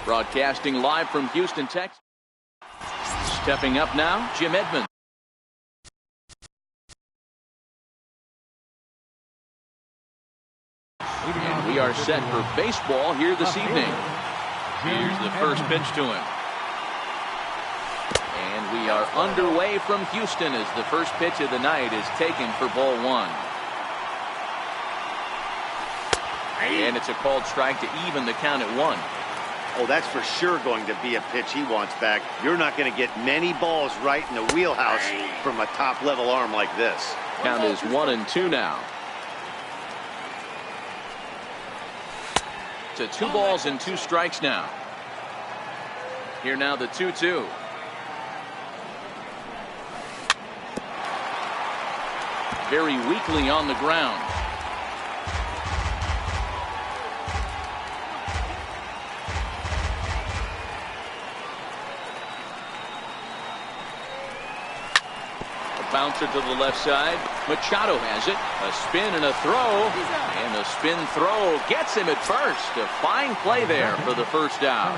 Broadcasting live from Houston, Texas. Stepping up now, Jim Edmonds. And we are set for baseball here this evening. Here's the first pitch to him. And we are underway from Houston as the first pitch of the night is taken for ball one. And it's a called strike to even the count at one. Oh, that's for sure going to be a pitch he wants back. You're not going to get many balls right in the wheelhouse from a top-level arm like this. Count is 1-2 now. To 2 balls and 2 strikes now. Here now the 2-2. Very weakly on the ground. Bouncer to the left side. Machado has it. A spin and a throw. And the spin throw gets him at first. A fine play there for the first out.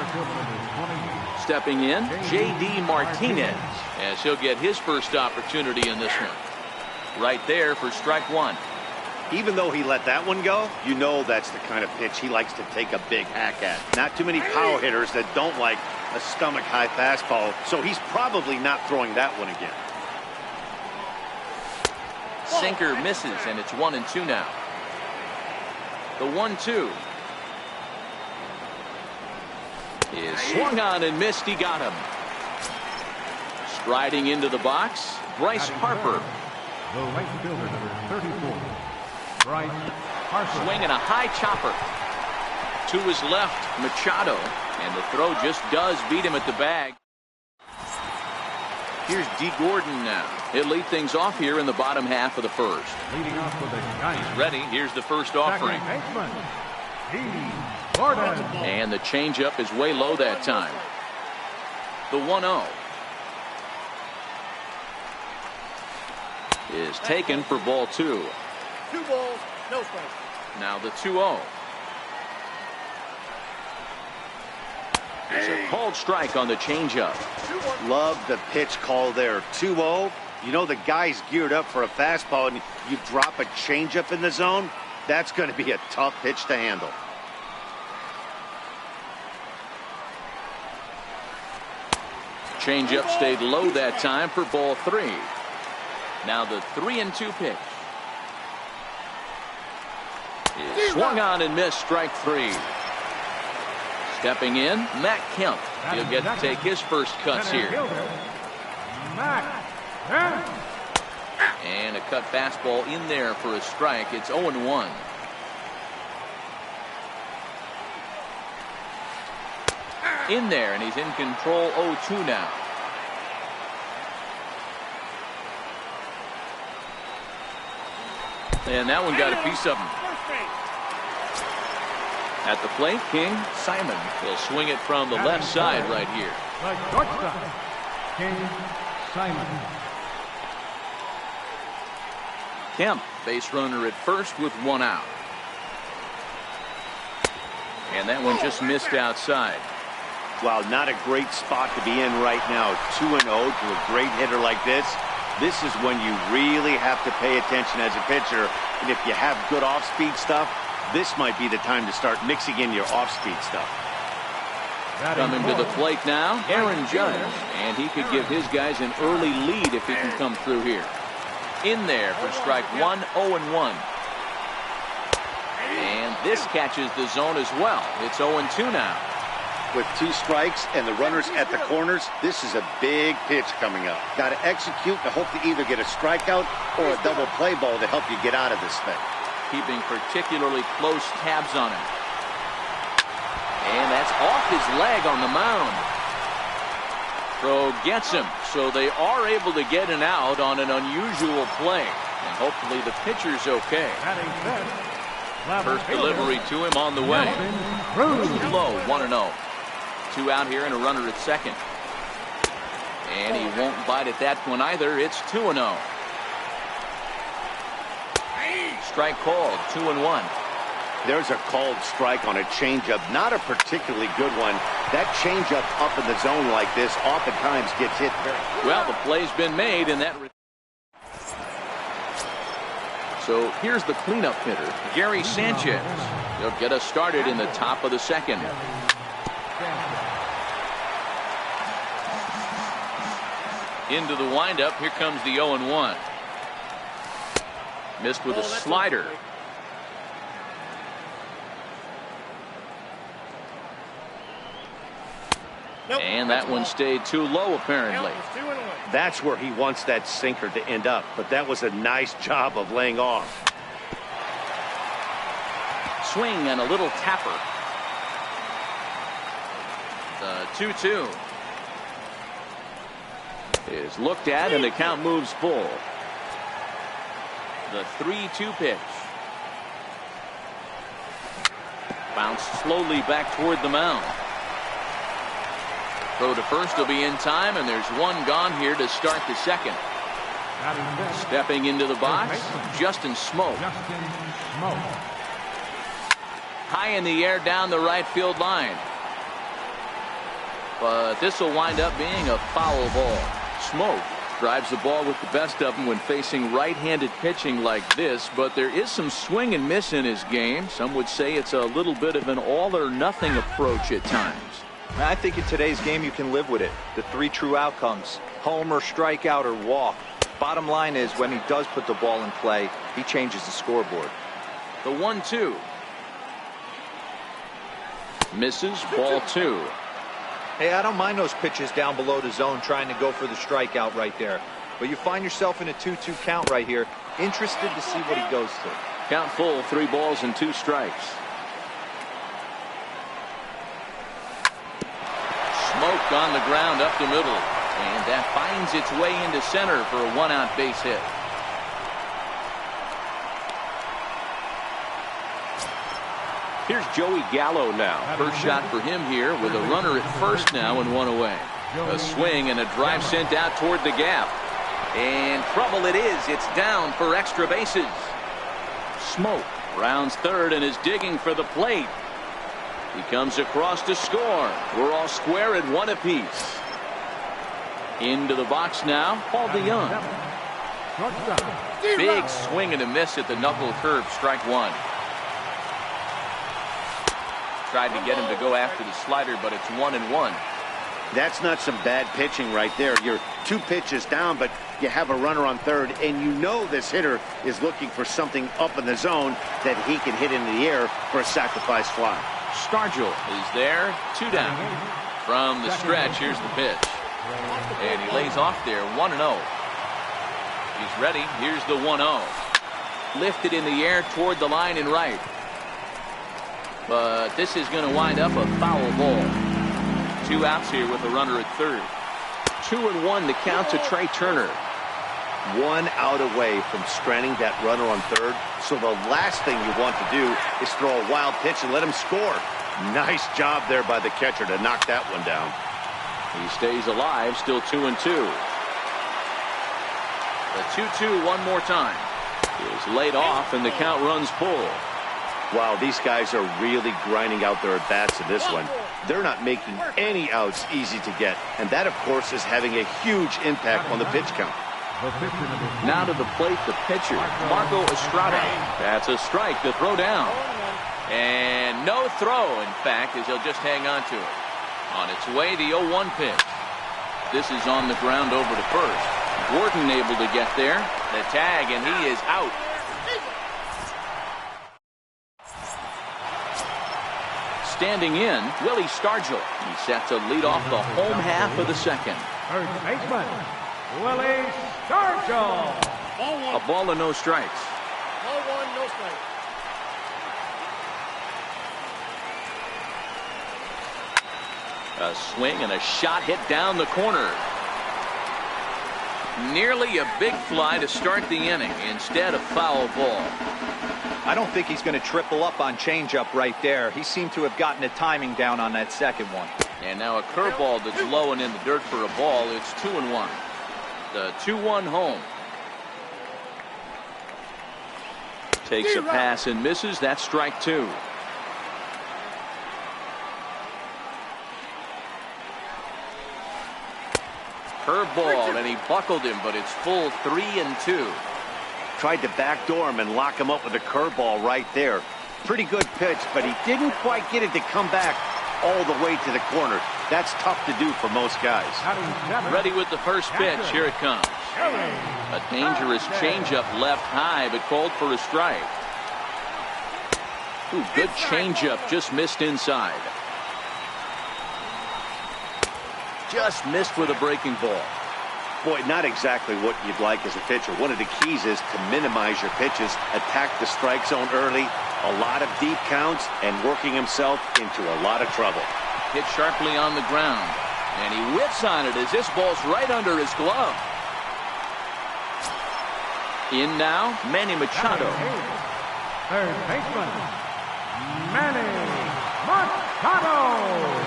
Stepping in, J.D. Martinez, as he'll get his first opportunity in this one. Right there for strike one. Even though he let that one go, you know that's the kind of pitch he likes to take a big hack at. Not too many power hitters that don't like a stomach-high fastball, so he's probably not throwing that one again. Sinker misses, and it's 1-2 now. The 1-2 is swung on and missed. He got him. Striding into the box, Bryce Harper. The right fielder, number 34, Bryce Harper. Swinging a high chopper. To his left, Machado, and the throw just does beat him at the bag. Here's D. Gordon now. He'll lead things off here in the bottom half of the first. Leading off with a Giants. Ready. Here's the first offering. And the changeup is way low that time. The 1-0 is taken for ball 2. 2 balls, no strikes. Now the 2-0. It's a called strike on the changeup. Love the pitch call there. 2-0. You know the guy's geared up for a fastball, and you drop a changeup in the zone. That's going to be a tough pitch to handle. Changeup stayed low that time for ball 3. Now the 3-2 pitch. It's swung on and missed. Strike 3. Stepping in, Matt Kemp. He'll get to take his first cuts here. And a cut fastball in there for a strike. It's 0-1. In there, and he's in control. 0-2 now. And that one got a piece of him. At the plate, King Simon will swing it from the left side right here. King Simon. Kemp, base runner at first with 1 out. And that one just missed outside. Wow, not a great spot to be in right now. 2-0 to a great hitter like this. This is when you really have to pay attention as a pitcher. And if you have good off-speed stuff, this might be the time to start mixing in your off-speed stuff. Coming to the plate now, Aaron Judge. And he could give his guys an early lead if he can come through here. In there for strike 1, 0-1. And this catches the zone as well. It's 0-2 now. With 2 strikes and the runners at the corners, this is a big pitch coming up. Got to execute to hope to either get a strikeout or a double play ball to help you get out of this thing. Keeping particularly close tabs on him. And that's off his leg on the mound. Throw gets him, so they are able to get an out on an unusual play. And hopefully the pitcher's okay. First delivery to him on the way. Too low, 1-0. 2 out here and a runner at second. And he won't bite at that one either. It's 2-0. Strike called, 2-1. There's a called strike on a changeup. Not a particularly good one. That changeup up in the zone like this oftentimes gets hit very well. The play's been made, and that. So here's the cleanup hitter, Gary Sanchez. He'll get us started in the top of the second. Into the windup. Here comes the 0-1. Missed with a slider. And that one stayed too low, apparently. That's where he wants that sinker to end up, but that was a nice job of laying off. Swing and a little tapper. The 2-2 is looked at, and the count moves full. The 3-2 pitch. Bounced slowly back toward the mound. Throw to first will be in time, and there's one gone here to start the second. Stepping into the box, Justin Smoke. High in the air down the right field line. But this will wind up being a foul ball. Smoke drives the ball with the best of them when facing right-handed pitching like this, but there is some swing and miss in his game. Some would say it's a little bit of an all-or-nothing approach at times. I think in today's game you can live with it. The three true outcomes: homer, strikeout, or walk. Bottom line is, when he does put the ball in play, he changes the scoreboard. The 1-2 misses, ball 2. Hey, I don't mind those pitches down below the zone trying to go for the strikeout right there. But you find yourself in a 2-2 count right here. Interested to see what he goes to. Count full, 3 balls and 2 strikes. Smoke on the ground up the middle, and that finds its way into center for a 1-out base hit. Here's Joey Gallo now. First shot for him here with a runner at first now and 1 away. A swing and a drive sent out toward the gap. And trouble it is. It's down for extra bases. Smoke rounds third and is digging for the plate. He comes across to score. We're all square at 1 apiece. Into the box now, Paul DeYoung. Big swing and a miss at the knuckle curve, strike 1. Tried to get him to go after the slider, but it's 1-1. That's not some bad pitching right there. You're 2 pitches down, but you have a runner on third, and you know this hitter is looking for something up in the zone that he can hit into the air for a sacrifice fly. Stargell is there, 2 down. From the stretch, here's the pitch. And he lays off there, 1-0. He's ready. Here's the 1-0. Lifted in the air toward the line and right. But this is going to wind up a foul ball. 2 outs here with a runner at third. 2-1 the count to Trey Turner. 1 out away from stranding that runner on third. So the last thing you want to do is throw a wild pitch and let him score. Nice job there by the catcher to knock that one down. He stays alive, still 2-2. The 2-2 one more time. Is laid off and the count runs full. Wow, these guys are really grinding out their at-bats in this one. They're not making any outs easy to get. And that, of course, is having a huge impact on the pitch count. Now to the plate, the pitcher, Marco Estrada. That's a strike to throw down. And no throw, in fact, as he'll just hang on to it. On its way, the 0-1 pitch. This is on the ground over to first. Gordon able to get there. The tag, and he is out. Standing in, Willie Stargell. He's set to lead off the home half of the second. Third baseman, Willie Stargell. A ball and no strikes. Ball 1, no strikes. A swing and a shot hit down the corner. Nearly a big fly to start the inning. Instead, a foul ball. I don't think he's going to triple up on changeup right there. He seemed to have gotten the timing down on that second one. And now a curveball that's low and in the dirt for a ball. It's 2-1. The 2-1 home. Takes a pass and misses. That's strike 2. Curveball, and he buckled him, but it's full 3-2. Tried to backdoor him and lock him up with a curveball right there. Pretty good pitch, but he didn't quite get it to come back all the way to the corner. That's tough to do for most guys. Ready with the first pitch. Here it comes. A dangerous changeup left high, but called for a strike. Ooh, good changeup, just missed inside. Just missed with a breaking ball. Boy, not exactly what you'd like as a pitcher. One of the keys is to minimize your pitches, attack the strike zone early, a lot of deep counts, and working himself into a lot of trouble. Hit sharply on the ground, and he whips on it as this ball's right under his glove. In now, Manny Machado. Third baseman, Manny Machado.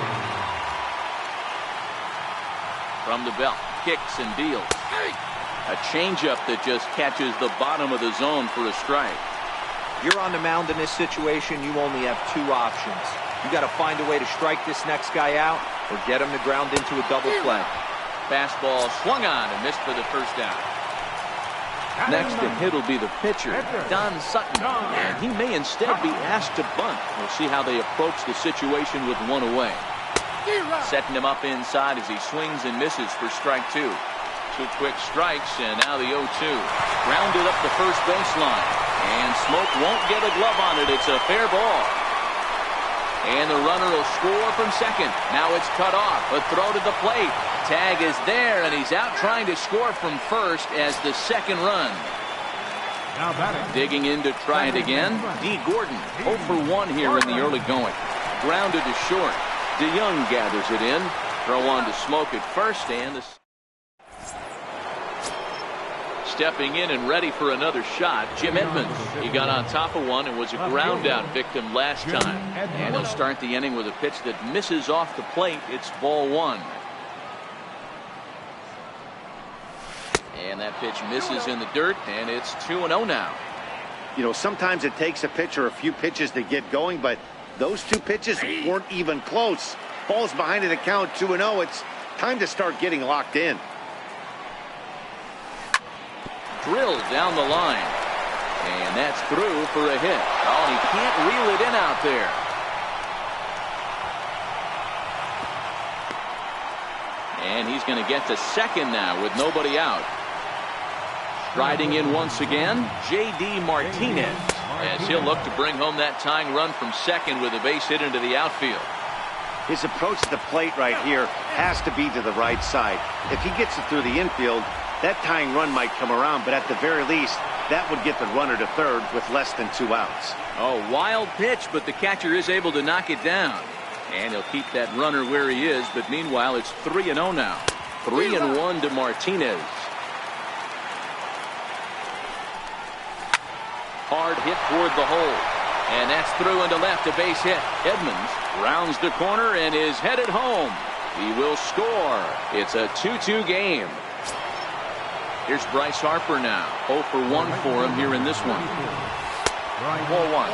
From the belt, kicks and deals. A changeup that just catches the bottom of the zone for a strike. You're on the mound in this situation, you only have two options. You got to find a way to strike this next guy out or get him to ground into a double play. Fastball swung on and missed for the first down. Next to hit will be the pitcher, Don Sutton, and he may instead be asked to bunt. We'll see how they approach the situation with one away. Setting him up inside as he swings and misses for strike two. Two quick strikes, and now the 0-2. Grounded up the first baseline, and Smoke won't get a glove on it. It's a fair ball. And the runner will score from second. Now it's cut off. A throw to the plate. Tag is there, and he's out trying to score from first as the second run. Now batting. Digging in to try it again. D. Gordon, 0 for 1 here in the early going. Grounded to short. DeYoung gathers it in. Throw on to Smoke at first, and the stepping in and ready for another shot, Jim Edmonds. He got on top of one and was a ground out victim last time. And he'll start the inning with a pitch that misses off the plate. It's ball one. And that pitch misses in the dirt, and it's 2-0 now. You know, sometimes it takes a pitcher a few pitches to get going, but those two pitches weren't even close. Falls behind in the count, 2-0. It's time to start getting locked in. Drilled down the line, and that's through for a hit. Oh, he can't reel it in out there. And he's going to get to second now with nobody out. Riding in once again, J.D. Martinez, as he'll look to bring home that tying run from second with a base hit into the outfield. His approach to the plate right here has to be to the right side. If he gets it through the infield, that tying run might come around, but at the very least, that would get the runner to third with less than 2 outs. Oh, wild pitch, but the catcher is able to knock it down. And he'll keep that runner where he is, but meanwhile, it's 3-0 now. 3-1 to Martinez. Hard hit toward the hole. And that's through into left, a base hit. Edmonds rounds the corner and is headed home. He will score. It's a 2-2 game. Here's Bryce Harper now. 0 for 1 for him here in this one. 4-1.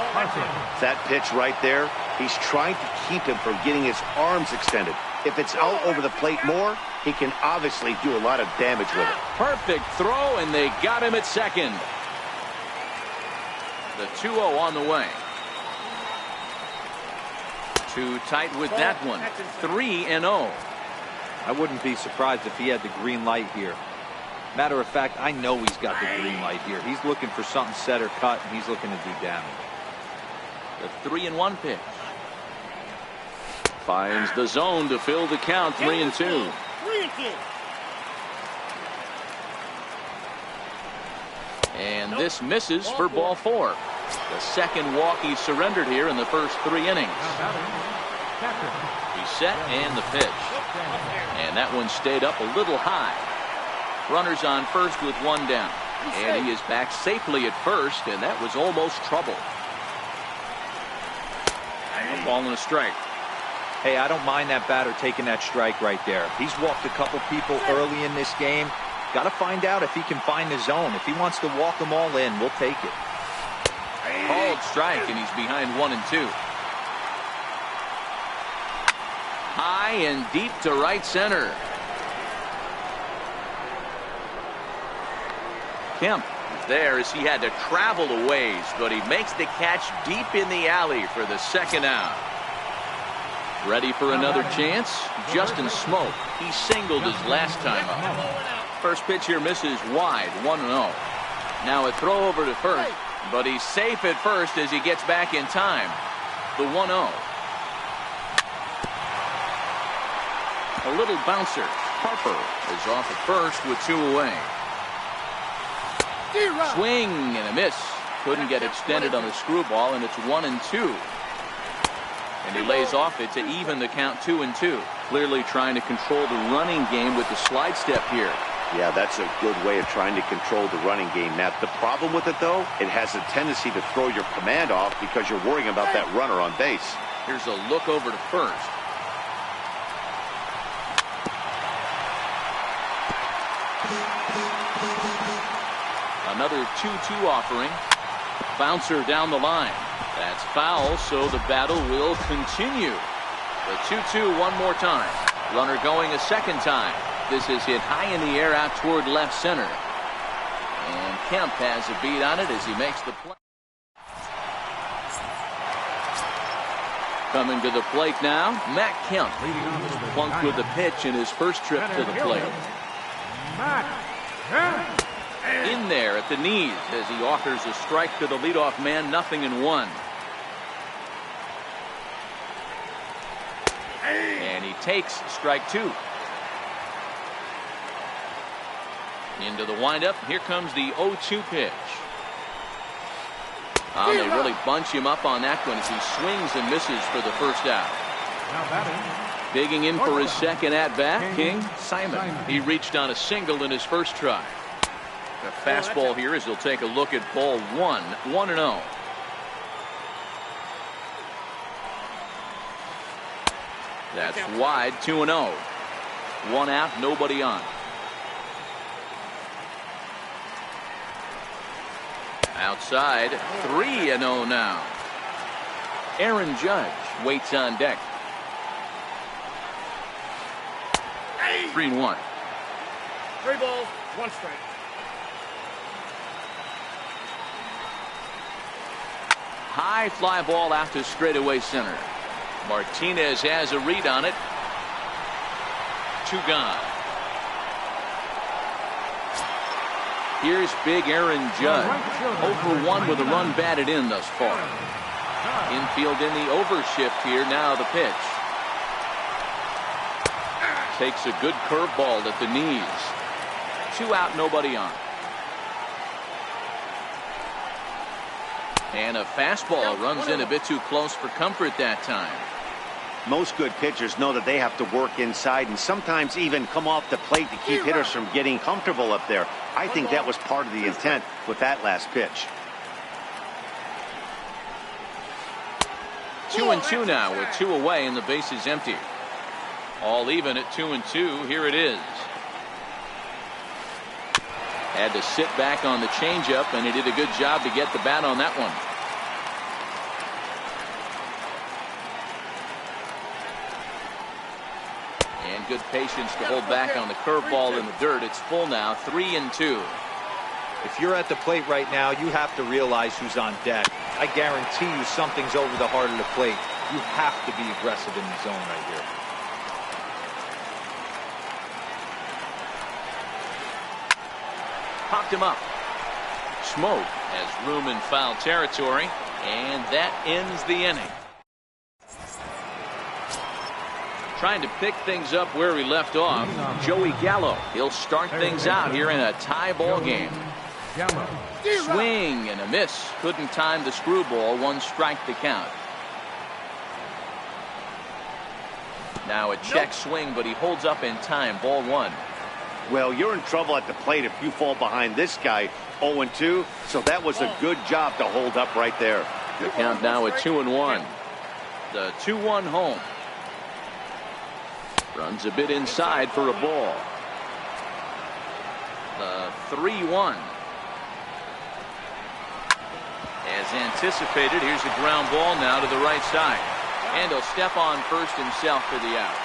That pitch right there, he's trying to keep him from getting his arms extended. If it's out over the plate more, he can obviously do a lot of damage with it. Perfect throw, and they got him at second. The 2-0 on the way. Too tight with that one. 3-0. I wouldn't be surprised if he had the green light here. Matter of fact, I know he's got the green light here. He's looking for something set or cut, and he's looking to do damage. The 3-1 pitch. Finds the zone to fill the count. 3-2. And this misses for ball 4. The second walk he surrendered here in the first 3 innings. He's set and the pitch. And that one stayed up a little high. Runners on first with 1 down. And he is back safely at first, and that was almost trouble. A ball and a strike. Hey, I don't mind that batter taking that strike right there. He's walked a couple people early in this game. Got to find out if he can find the zone. If he wants to walk them all in, we'll take it. Called strike, and he's behind 1 and 2. High and deep to right center. Kemp is there as he had to travel a ways, but he makes the catch deep in the alley for the second out. Ready for another chance? Justin Smoke. He singled his last time up. First pitch here misses wide, 1-0. Now a throw over to first, but he's safe at first as he gets back in time. The 1-0. A little bouncer. Harper is off at first with 2 away. Swing and a miss. Couldn't get extended on the screwball, and it's 1-2. And he lays off it to even the count 2-2. Clearly trying to control the running game with the slide step here. Yeah, that's a good way of trying to control the running game, Matt. The problem with it, though, it has a tendency to throw your command off because you're worrying about that runner on base. Here's a look over to first. Another 2-2 offering. Bouncer down the line. That's foul, so the battle will continue. The 2-2 one more time. Runner going a second time. This is hit high in the air out toward left center. And Kemp has a beat on it as he makes the play. Coming to the plate now, Matt Kemp. Plunked with the pitch in his first trip to the plate. In there at the knees as he offers a strike to the leadoff man, 0-1. And he takes strike 2. Into the windup. Here comes the 0-2 pitch. They really bunch him up on that one as he swings and misses for the first out. Digging in for his second at-bat, King Simon. He reached on a single in his first try. A fastball here as he'll take a look at ball 1, 1-0. That's wide, 2-0. 1 out, nobody on. Outside, 3-0 now. Aaron Judge waits on deck. 3-1. 3 balls, 1 strike. High fly ball out to straightaway center. Martinez has a read on it. 2 gone. Here's big Aaron Judge. 0-for-1 with a run batted in thus far. Infield in the overshift here. Now the pitch. Takes a good curveball at the knees. 2 out, nobody on. And a fastball runs in a bit too close for comfort that time. Most good pitchers know that they have to work inside and sometimes even come off the plate to keep hitters from getting comfortable up there. I think that was part of the intent with that last pitch. 2-2 now with 2 away and the base is empty. All even at 2-2. Here it is. Had to sit back on the changeup, and he did a good job to get the bat on that one. And good patience to hold back on the curveball in the dirt. It's full now, 3-2. If you're at the plate right now, you have to realize who's on deck. I guarantee you something's over the heart of the plate. You have to be aggressive in the zone right here. Popped him up. Smoke has room in foul territory, and that ends the inning. Trying to pick things up where he left off, Joey Gallo. He'll start things out here in a tie ball game. Swing and a miss. Couldn't time the screwball. 1 strike to count. Now a check swing, but he holds up in time. Ball 1. Well, you're in trouble at the plate if you fall behind this guy. 0-2, so that was a good job to hold up right there. The count now at 2-1. The 2-1 home. Runs a bit inside for a ball. The 3-1. As anticipated, here's a ground ball now to the right side. And he'll step on first himself for the out.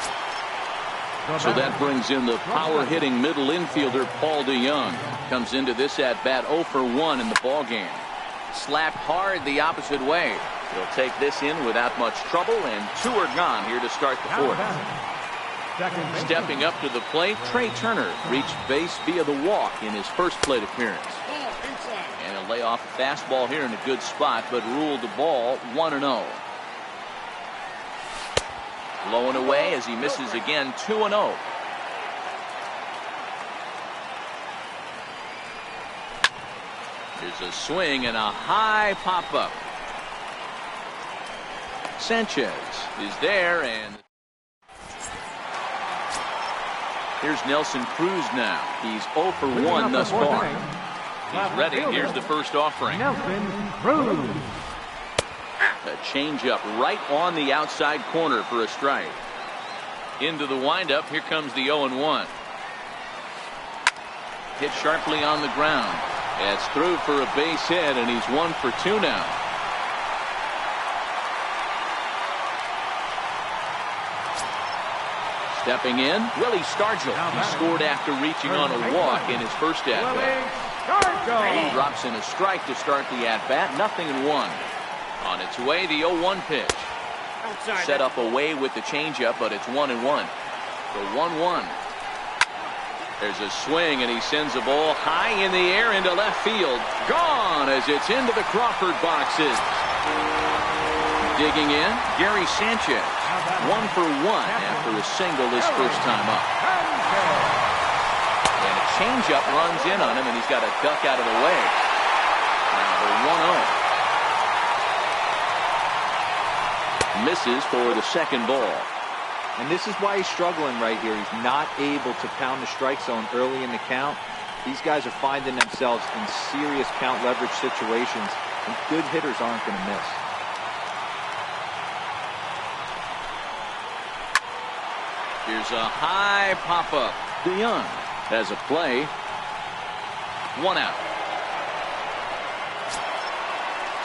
So that brings in the power-hitting middle infielder Paul DeYoung. Comes into this at-bat 0 for 1 in the ballgame. Slapped hard the opposite way. He'll take this in without much trouble, and 2 are gone here to start the 4th. Stepping up to the plate, Trey Turner reached base via the walk in his first plate appearance. And he'll lay off a fastball here in a good spot, but ruled the ball 1-0. Low and away as he misses again, 2-0. There's a swing and a high pop-up. Sanchez is there, and here's Nelson Cruz now. He's 0 for 1 thus far. He's ready. Here's the first offering. Nelson Cruz. A changeup right on the outside corner for a strike. Into the windup. Here comes the 0-1. Hit sharply on the ground. It's through for a base hit, and he's 1 for 2 now. Stepping in, Willie Stargell. He scored after reaching on a walk in his first at-bat. He drops in a strike to start the at-bat. Nothing in 1. On its way, the 0-1 pitch. Set up away with the changeup, but it's 1-1. The 1-1. There's a swing, and he sends a ball high in the air into left field. Gone as it's into the Crawford boxes. Digging in, Gary Sanchez. 1 for 1 after a single his first time up. And a changeup runs in on him, and he's got to duck out of the way. Now the 1-0. Misses for the second ball. And this is why he's struggling right here. He's not able to pound the strike zone early in the count. These guys are finding themselves in serious count leverage situations, and good hitters aren't going to miss. Here's a high pop-up. DeYoung has a play. 1 out.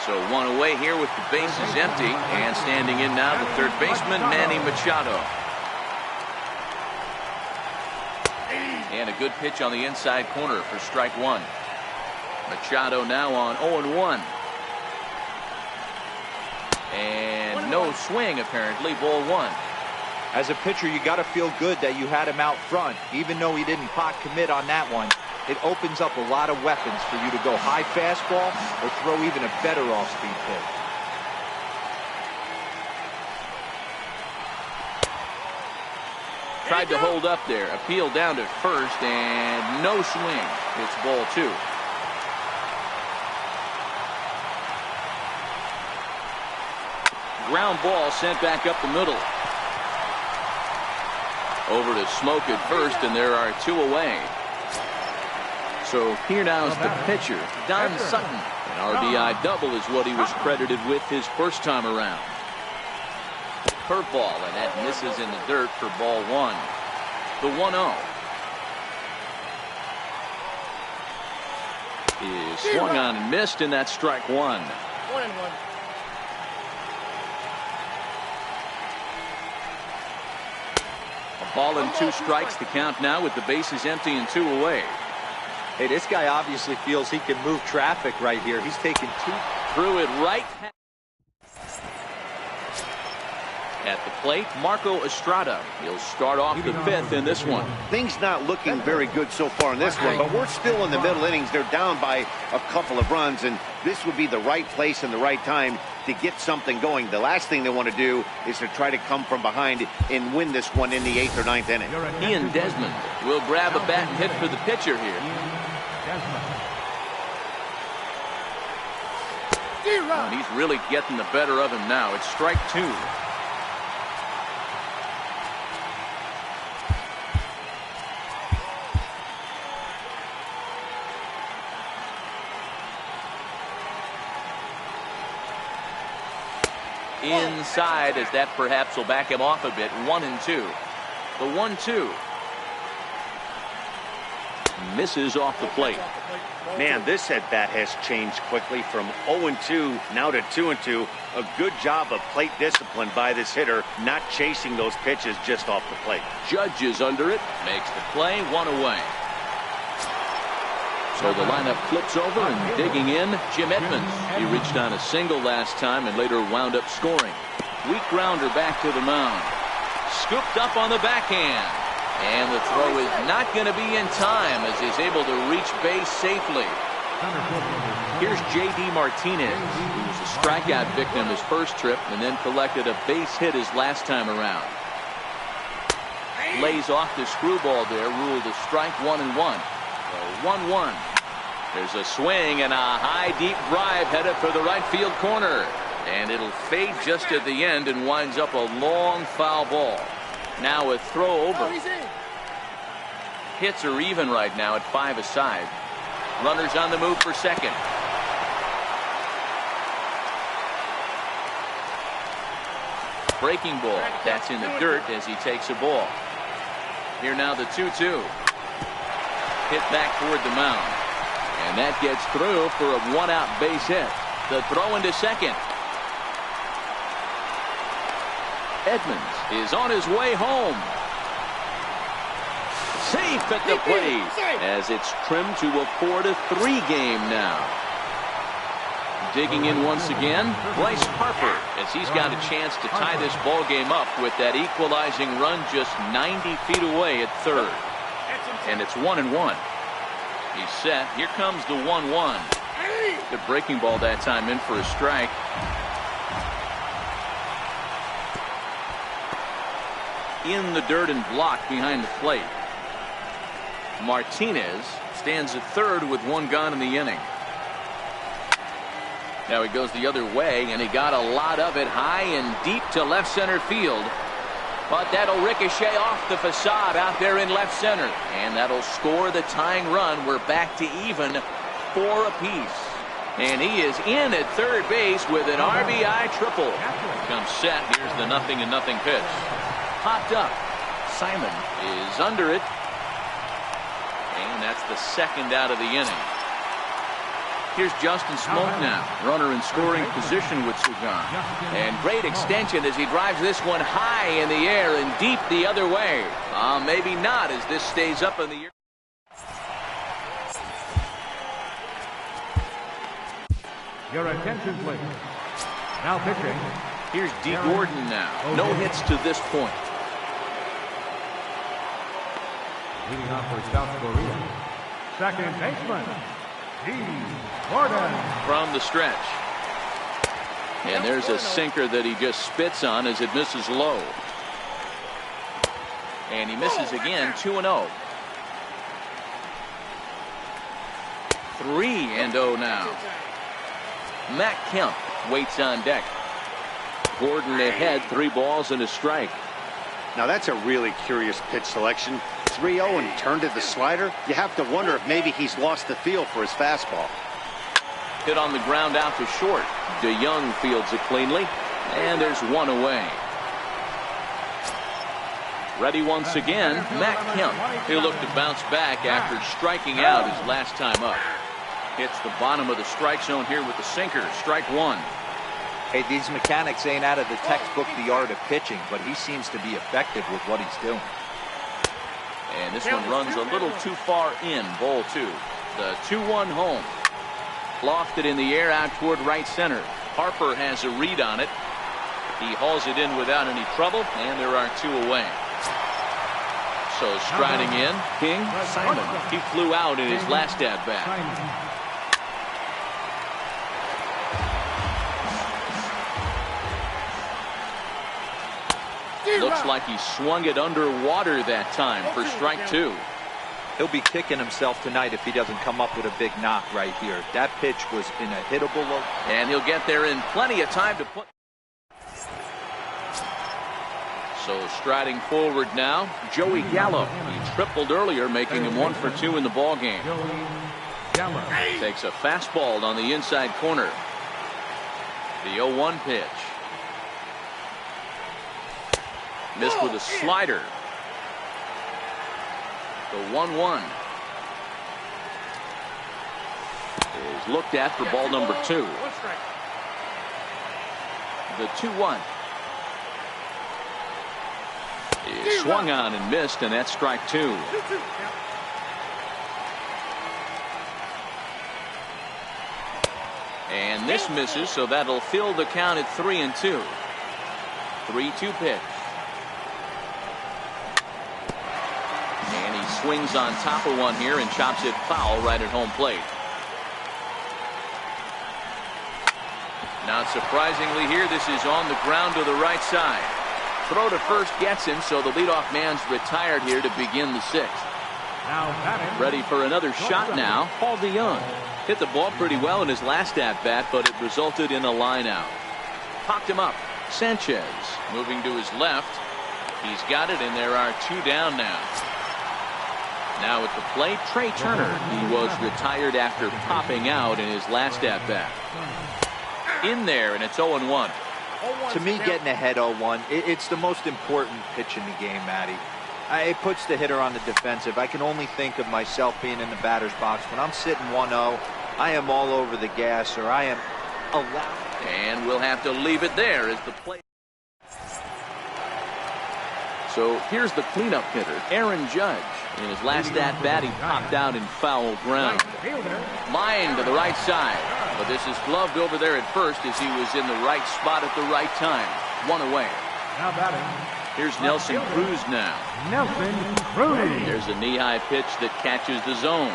So 1 away here with the bases empty, and standing in now the third baseman Manny Machado. And a good pitch on the inside corner for strike 1. Machado now on 0-1. And no swing apparently, ball 1. As a pitcher, you got to feel good that you had him out front. Even though he didn't pot commit on that one, it opens up a lot of weapons for you to go high fastball or throw even a better off-speed pitch. Tried to hold up there. Appeal down to first, and no swing. It's ball 2. Ground ball sent back up the middle. Over to Smoke at first, and there are 2 away. So here now is the pitcher, Don Sutton. An RBI double is what he was credited with his first time around. Curveball, and that misses in the dirt for ball 1. The 1-0 is swung on and missed, and that's strike 1. 1-1. A ball and 2 strikes to count now with the bases empty and 2 away. Hey, this guy obviously feels he can move traffic right here. He's taking 2. Threw it right at the plate. Marco Estrada. He'll start off the 5th in this one. Things not looking very good so far in this one, but we're still in the middle innings. They're down by a couple of runs, and this would be the right place and the right time to get something going. The last thing they want to do is to try to come from behind and win this one in the 8th or 9th inning. Ian Desmond will grab a bat and hit for the pitcher here. And he's really getting the better of him now. It's strike 2. Inside, as that perhaps will back him off a bit. 1-2. The 1-2. Misses off the plate. Man, this at-bat has changed quickly from 0-2 now to 2-2. A good job of plate discipline by this hitter, not chasing those pitches just off the plate. Judge is under it, makes the play, 1 away. So the lineup flips over, and digging in, Jim Edmonds. He reached on a single last time and later wound up scoring. Weak grounder back to the mound. Scooped up on the backhand. And the throw is not going to be in time as he's able to reach base safely. Here's J.D. Martinez, who was a strikeout victim his first trip and then collected a base hit his last time around. Lays off the screwball there, ruled a strike, 1-1. So 1-1. There's a swing and a high deep drive headed for the right field corner. And it'll fade just at the end and winds up a long foul ball. Now a throw over. Hits are even right now at 5 aside. Runners on the move for second. Breaking ball. That's in the dirt as he takes a ball. Here now the 2-2. Hit back toward the mound. And that gets through for a 1-out base hit. The throw into second. Edmonds is on his way home. Safe at the plate as it's trimmed to a 4-3 game now. Digging in once again, Bryce Harper, as he's got a chance to tie this ball game up with that equalizing run just 90 feet away at third. And it's 1-1. He's set. Here comes the 1-1. The breaking ball that time in for a strike. In the dirt and blocked behind the plate. Martinez stands at third with 1 gone in the inning. Now he goes the other way, and he got a lot of it high and deep to left center field. But that'll ricochet off the facade out there in left center. And that'll score the tying run. We're back to even 4 apiece. And he is in at third base with an RBI triple. Comes set. Here's the 0-0 pitch. Popped up. Simon is under it. And that's the second out of the inning. Here's Justin Smoke now. Runner in scoring position with Sugan. And great extension as he drives this one high in the air and deep the other way. Maybe not as this stays up in the air. Your attention, please. Now pitching. Here's D. Gordon now. No hits to this point. Leading off for South Korea. Second baseman, D. Gordon. From the stretch. And there's a sinker that he just spits on as it misses low. And he misses again, 2-0. 3-0 now. Matt Kemp waits on deck. Gordon ahead, 3 balls and a strike. Now that's a really curious pitch selection. 3-0 and turned to the slider. You have to wonder if maybe he's lost the feel for his fastball. Hit on the ground out to short. DeYoung fields it cleanly. And there's 1 away. Ready once again, Matt Kemp. He'll look to bounce back after striking out his last time up. Hits the bottom of the strike zone here with the sinker. Strike 1. Hey, these mechanics ain't out of the textbook, The Art of Pitching, but he seems to be effective with what he's doing. And this one runs a little too far in, ball 2. The 2-1 home. Lofted in the air out toward right center. Harper has a read on it. He hauls it in without any trouble, and there are 2 away. So striding in, King Simon. He flew out in his last at bat. Looks like he swung it underwater that time for strike 2. He'll be kicking himself tonight if he doesn't come up with a big knock right here. That pitch was in a hittable low. And he'll get there in plenty of time to put. So striding forward now, Joey Gallo. He tripled earlier, making him 1 for 2 in the ball game. Takes a fastball on the inside corner. The 0-1 pitch. Missed with a slider. The 1-1. is looked at for ball number 2. One strike. The 2-1 is swung on and missed, and that's strike 2. 2-2. Count. And this misses, so that'll fill the count at 3-2. 3-2 pitch. And he swings on top of one here and chops it foul right at home plate. Not surprisingly here, this is on the ground to the right side. Throw to first gets him, so the leadoff man's retired here to begin the 6th. Now batting. Ready for another shot now, Paul DeYoung. Hit the ball pretty well in his last at-bat, but it resulted in a line out. Popped him up. Sanchez moving to his left. He's got it, and there are 2 down now. Now at the plate, Trey Turner. He was retired after popping out in his last at-bat. In there, and it's 0-1. To me, getting ahead 0-1, it's the most important pitch in the game, Matty. It puts the hitter on the defensive. I can only think of myself being in the batter's box. When I'm sitting 1-0, I am all over the gas, or I am allowed. And we'll have to leave it there as the play. So here's the cleanup hitter, Aaron Judge. In his last at-bat, he popped out in foul ground. Line to the right side. But this is gloved over there at first as he was in the right spot at the right time. 1 away. Now batting. Here's Nelson Cruz now. Nelson Cruz. There's a knee-high pitch that catches the zone.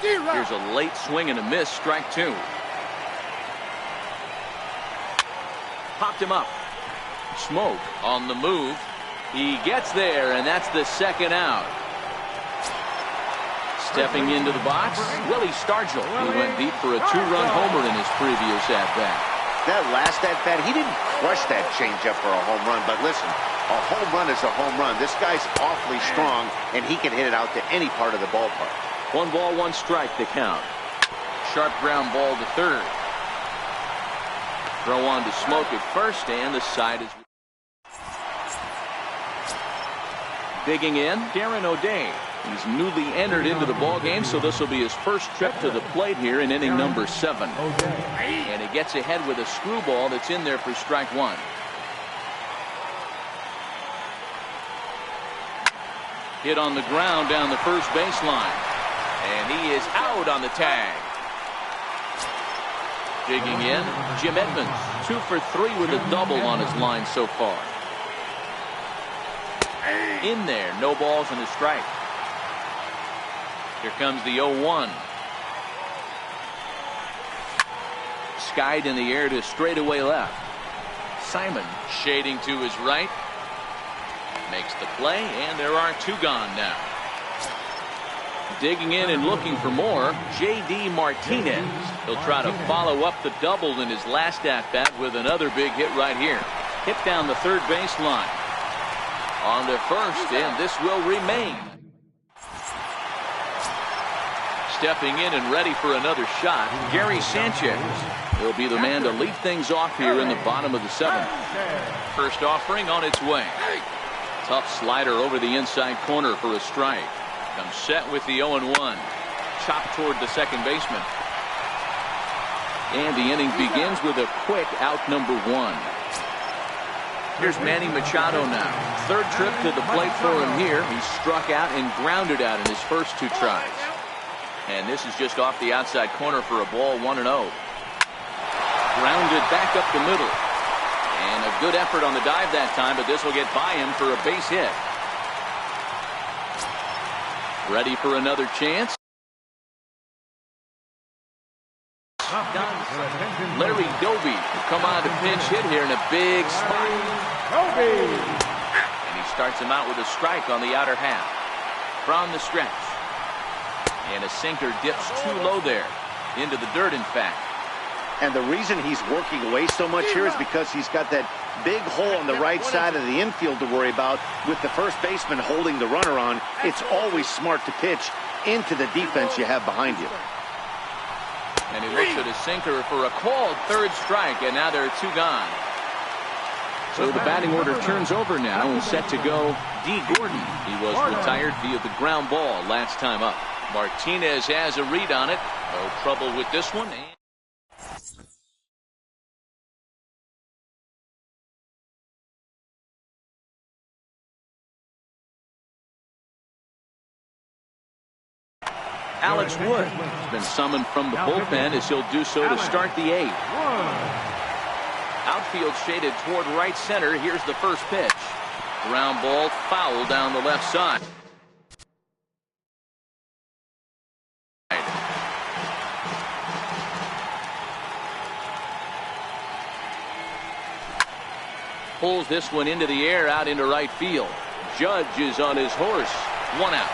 Here's a late swing and a miss, strike 2. Popped him up. Smoke on the move. He gets there, and that's the 2nd out. Stepping into the box, Willie Stargell. He went deep for a 2-run homer in his previous at-bat. That last at-bat, he didn't crush that changeup for a home run. But listen, a home run is a home run. This guy's awfully strong, and he can hit it out to any part of the ballpark. 1 ball, 1 strike to count. Sharp ground ball to third. Throw on to Smoke at first, and the side is digging in. Darren O'Day. He's newly entered into the ball game, so this will be his first trip to the plate here in inning number 7. And he gets ahead with a screwball that's in there for strike 1. Hit on the ground down the first baseline. And he is out on the tag. Digging in, Jim Edmonds, 2 for 3 with a double on his line so far. In there, no balls and a strike. Here comes the 0-1. Skied in the air to straightaway left. Simon shading to his right. Makes the play, and there are 2 gone now. Digging in and looking for more, J.D. Martinez. He'll try to follow up the double in his last at-bat with another big hit right here. Hit down the third baseline. On to first, and this will remain. Stepping in and ready for another shot, Gary Sanchez. He'll be the man to lead things off here in the bottom of the 7th. First offering on its way. Tough slider over the inside corner for a strike. Comes set with the 0-1. Chopped toward the second baseman. And the inning begins with a quick out number 1. Here's Manny Machado now. Third trip to the plate for him here. He struck out and grounded out in his first 2 tries. And this is just off the outside corner for a ball, 1-0. Grounded back up the middle. And a good effort on the dive that time, but this will get by him for a base hit. Ready for another chance. Larry Doby will come on to pinch hit here in a big spot. And he starts him out with a strike on the outer half. From the stretch. And a sinker dips too low there. Into the dirt, in fact. And the reason he's working away so much here is because he's got that big hole on the right side of the infield to worry about. With the first baseman holding the runner on, it's always smart to pitch into the defense you have behind you. And he looks at a sinker for a called third strike, and now there are 2 gone. So the batting order turns over now and set to go D. Gordon. He was retired via the ground ball last time up. Martinez has a read on it. No trouble with this one. Alex Wood has been summoned from the bullpen as he'll do so to start the eighth. Outfield shaded toward right center. Here's the first pitch. Ground ball, foul down the left side. Pulls this one into the air out into right field. Judge is on his horse. 1 out.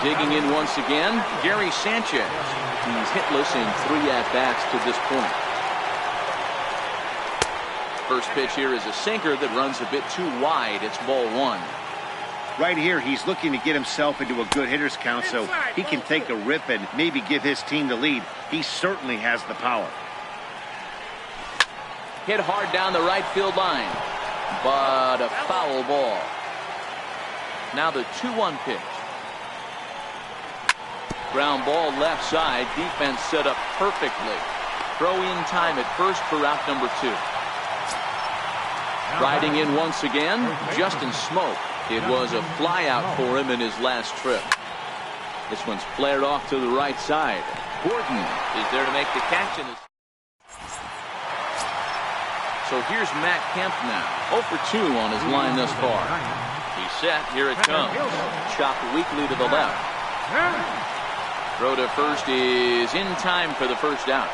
Digging in once again, Gary Sanchez. He's hitless in 3 at-bats to this point. First pitch here is a sinker that runs a bit too wide. It's ball 1. Right here, he's looking to get himself into a good hitter's count so he can take a rip and maybe give his team the lead. He certainly has the power. Hit hard down the right field line, but a foul ball. Now the 2-1 pitch. Ground ball left side. Defense set up perfectly. Throw in time at first for out number 2. Riding in once again, Justin Smoke. It was a fly out for him in his last trip. This one's flared off to the right side. Gordon is there to make the catch. So here's Matt Kemp now. 0 for 2 on his line thus far. He's set. Here it comes. Chopped weakly to the left. Throw to first is in time for the first out.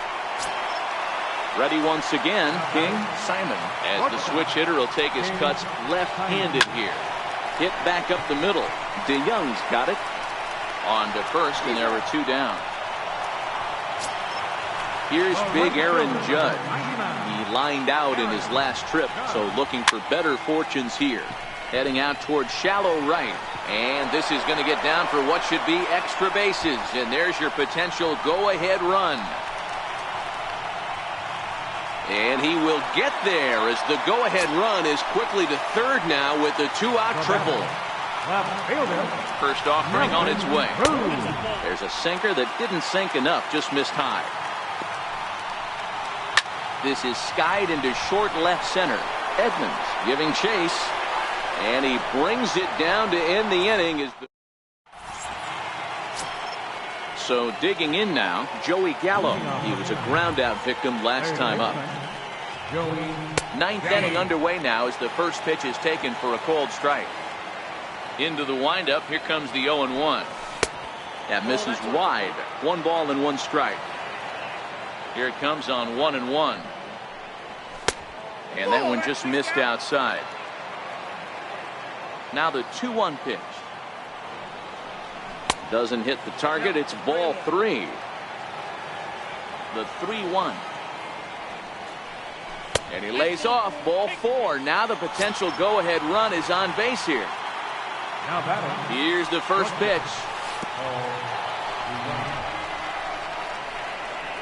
Ready once again, King Simon, as the switch hitter will take his cuts left-handed here. Hit back up the middle. DeYoung's got it. On to first, and there are 2 down. Here's big Aaron Judge. He lined out in his last trip, so looking for better fortunes here. Heading out towards shallow right. And this is going to get down for what should be extra bases. And there's your potential go-ahead run. And he will get there as the go-ahead run is quickly to third now with the 2-out triple. First offering on its way. There's a sinker that didn't sink enough, just missed high. This is skied into short left center. Edmonds giving chase. And he brings it down to end the inning. So digging in now, Joey Gallo. He was a ground out victim last time up. 9th inning underway now as the first pitch is taken for a called strike. Into the windup. Here comes the 0-1. That misses wide. 1 ball and 1 strike. Here it comes on 1-1. And that one just missed outside. Now the 2-1 pitch. Doesn't hit the target. It's ball 3. The 3-1. And he lays off ball 4. Now the potential go-ahead run is on base here. Here's the first pitch.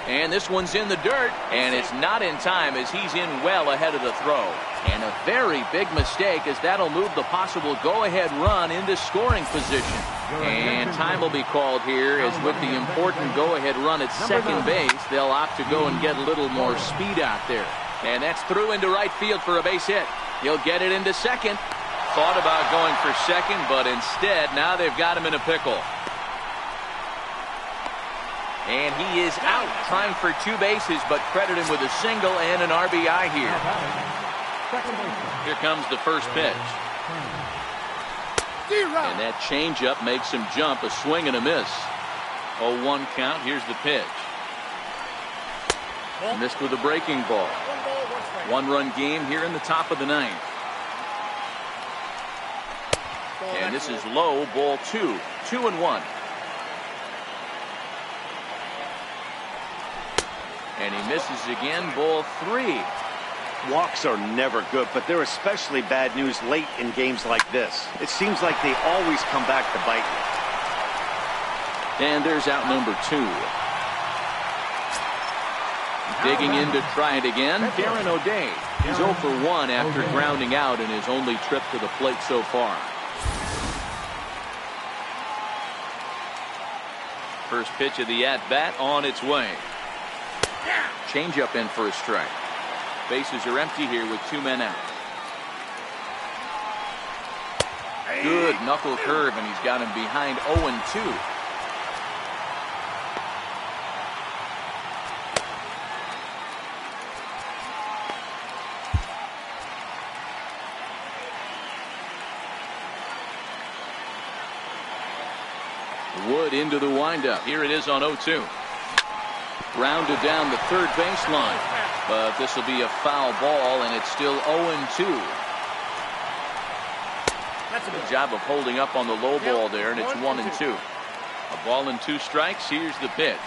And this one's in the dirt, and it's not in time as he's in well ahead of the throw. And a very big mistake as that'll move the possible go-ahead run into scoring position. And time will be called here as with the important go-ahead run at second base, they'll opt to go and get a little more speed out there. And that's through into right field for a base hit. He'll get it into second. Thought about going for second, but instead now they've got him in a pickle. And he is out trying for 2 bases, but credit him with a single and an RBI here. Here comes the first pitch. And that changeup makes him jump. A swing and a miss. 0-1 count. Here's the pitch. Missed with a breaking ball. 1-run game here in the top of the 9th. And this is low, ball 2. 2-1. And he misses again, ball 3. Walks are never good, but they're especially bad news late in games like this. It seems like they always come back to bite you. And there's out number 2. Digging in to try it again, Darren O'Day. He's 0 for 1 after grounding out in his only trip to the plate so far. First pitch of the at-bat on its way. Changeup in for a strike. Bases are empty here with 2 men out. Good knuckle curve, and he's got him behind 0-2. Wood into the windup. Here it is on 0-2. Rounded down the third baseline, but this will be a foul ball, and it's still 0-2. That's a good job of holding up on the low ball there, and it's 1-2. A ball and 2 strikes. Here's the pitch.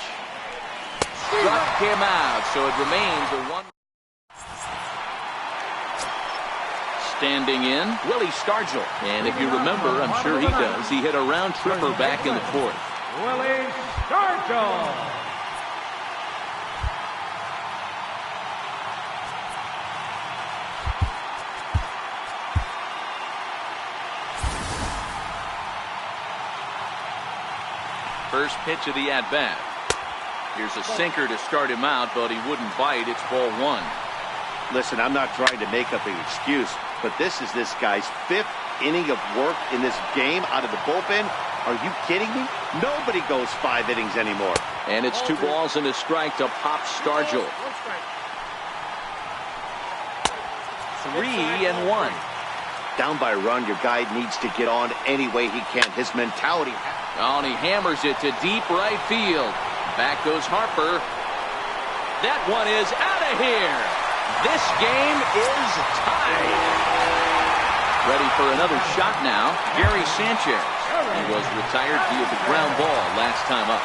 Struck him out, so it remains a 1. Standing in, Willie Stargell. And if you remember, I'm sure he does, he hit a round tripper back in the 4th. Willie Stargell. First pitch of the at-bat. Here's a sinker to start him out, but he wouldn't bite. It's ball 1. Listen, I'm not trying to make up an excuse, but this is this guy's 5th inning of work in this game out of the bullpen. Are you kidding me? Nobody goes 5 innings anymore. And it's 2 balls and a strike to Pop Stargell. 3-1. Down by a run, your guy needs to get on any way he can. His mentality. Oh, and he hammers it to deep right field. Back goes Harper. That one is out of here. This game is tied. Ready for another shot now, Gary Sanchez. He was retired via the ground ball last time up.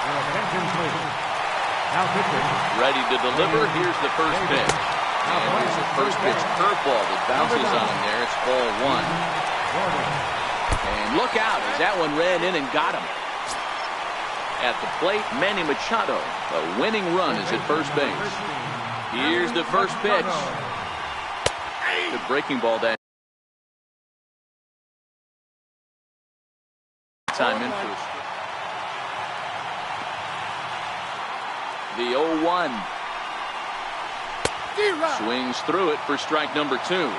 Ready to deliver. Here's the first pitch. And here's the first pitch curveball that bounces on him there. It's ball 1. And look out as that one ran in and got him. At the plate, Manny Machado. A winning run is at first base. Here's the first pitch. Good breaking ball that time in for the 0-1. Swings through it for strike number 2.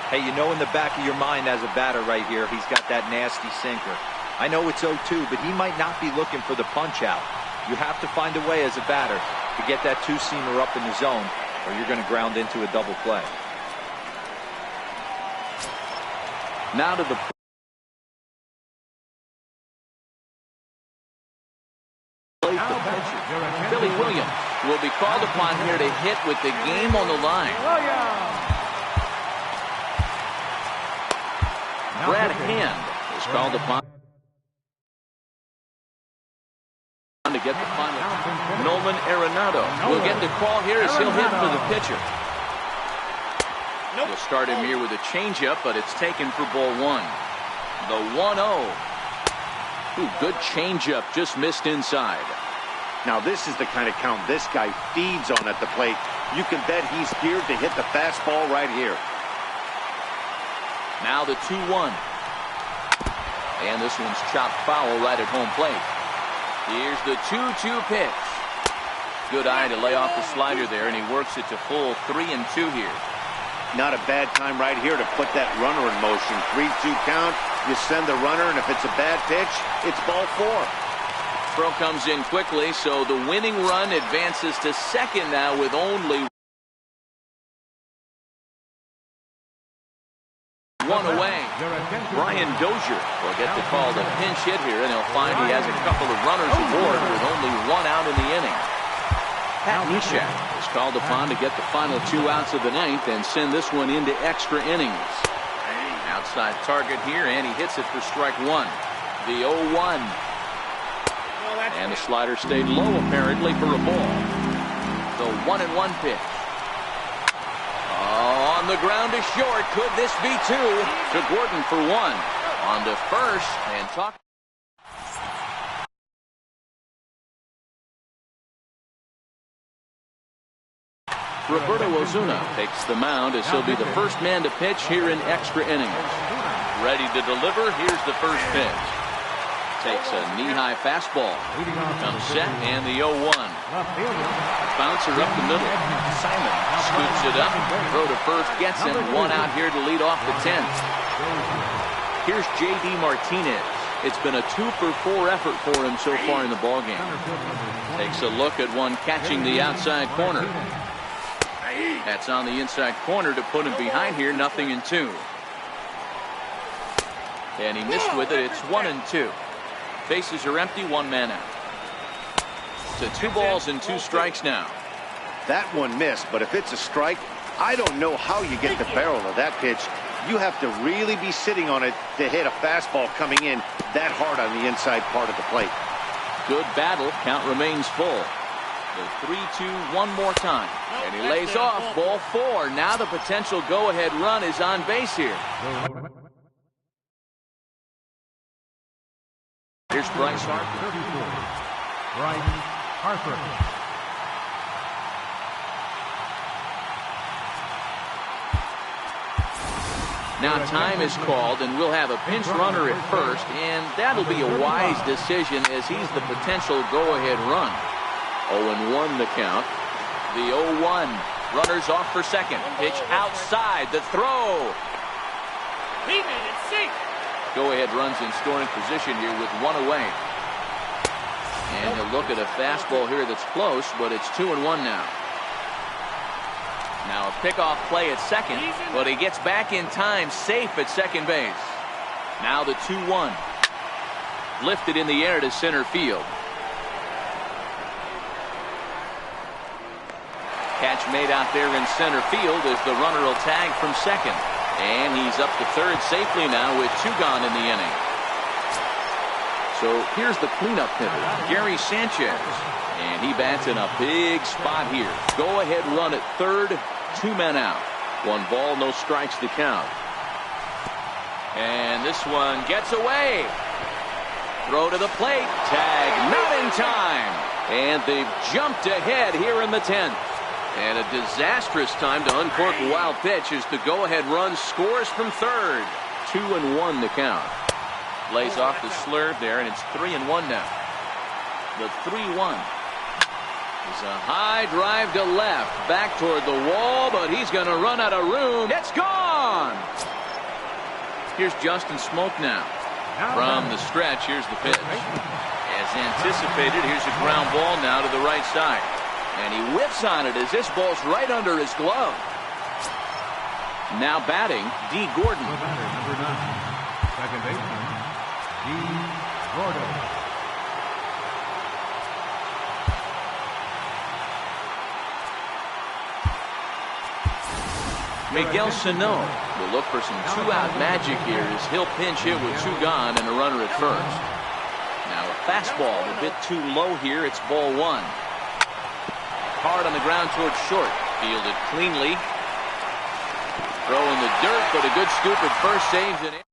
Hey, you know in the back of your mind as a batter right here, he's got that nasty sinker. I know it's 0-2, but he might not be looking for the punch out. You have to find a way as a batter to get that 2-seamer up in the zone, or you're going to ground into a double play. Now to the plate, the pitcher, Billy Williams, will be called upon here to hit with the game on the line. Brad Hand is called upon to get the final. Nolan Arenado will get the call here as he'll hit for the pitcher. We'll start him here with a changeup, but it's taken for ball 1. The 1-0. Ooh, good changeup, just missed inside. Now this is the kind of count this guy feeds on at the plate. You can bet he's geared to hit the fastball right here. Now the 2-1. And this one's chopped foul right at home plate. Here's the 2-2 pitch. Good eye to lay off the slider there, and he works it to full 3-2 here. Not a bad time right here to put that runner in motion. 3-2 count. You send the runner, and if it's a bad pitch, it's ball 4. Throw comes in quickly, so the winning run advances to second now with only 1 away. Brian Dozier will get the call to pinch hit here, and he'll find he has a couple of runners aboard with only 1 out in the inning. Pat Neshek is called upon to get the final 2 outs of the 9th and send this one into extra innings. Outside target here, and he hits it for strike 1. The 0-1. And the slider stayed low apparently for a ball. The 1-1 pitch. On the ground to short. Could this be 2? To Gordon for 1. On to first and talk. Roberto Ozuna takes the mound as he'll be the first man to pitch here in extra innings. Ready to deliver. Here's the first pitch. Takes a knee-high fastball. Comes set, and the 0-1. Left fielder. Bouncer up the middle. Simon scoops it up. Throw to first gets him. One out here to lead off the 10th. Here's J.D. Martinez. It's been a 2-for-4 effort for him so far in the ballgame. Takes a look at one catching the outside corner. That's on the inside corner to put him behind here. 0-2. And he missed with it. It's 1-2. Bases are empty. One man out. To 2 balls and 2 strikes now. That one missed, but if it's a strike, I don't know how you get the barrel of that pitch. You have to really be sitting on it to hit a fastball coming in that hard on the inside part of the plate. Good battle. Count remains full. The 3-2 one more time. And he lays off. Ball 4. Now the potential go-ahead run is on base here. Here's Bryce Harper. 34. Bryce Harper. Now time is called, and we'll have a pinch runner at first, and that'll be a wise decision as he's the potential go-ahead run. 0-1 the count. The 0-1. Runners off for second. Pitch outside. The throw. He made it safe. Go-ahead runs in scoring position here with 1 away. And he'll look at a fastball here that's close, but it's 2-1 now. Now a pickoff play at second, but he gets back in time, safe at second base. Now the 2-1. Lifted in the air to center field. Catch made out there in center field as the runner will tag from second. And he's up to third safely now with 2 gone in the inning. So here's the cleanup hitter, Gary Sanchez. And he bats in a big spot here. Go ahead run at third, 2 men out. 1 ball, no strikes to count. And this one gets away. Throw to the plate. Tag not in time. And they've jumped ahead here in the 10th. And a disastrous time to uncork a wild pitch as the go-ahead run scores from third. 2-1 the count. Lays off the slurve there, and it's 3-1 now. The 3-1 is a high drive to left, back toward the wall, but he's going to run out of room. It's gone! Here's Justin Smoke now. From the stretch, here's the pitch. As anticipated, here's a ground ball now to the right side. And he whiffs on it as this ball's right under his glove. Now batting, D. Gordon. The batter, number 9. Second baseman, D. Gordon. Miguel Sano will look for some 2-out magic here as he'll pinch hit with 2 gone and a runner at first. Now a fastball a bit too low here. It's ball 1. Hard on the ground towards short. Fielded cleanly. Throw in the dirt, but a good scoop at first saves it.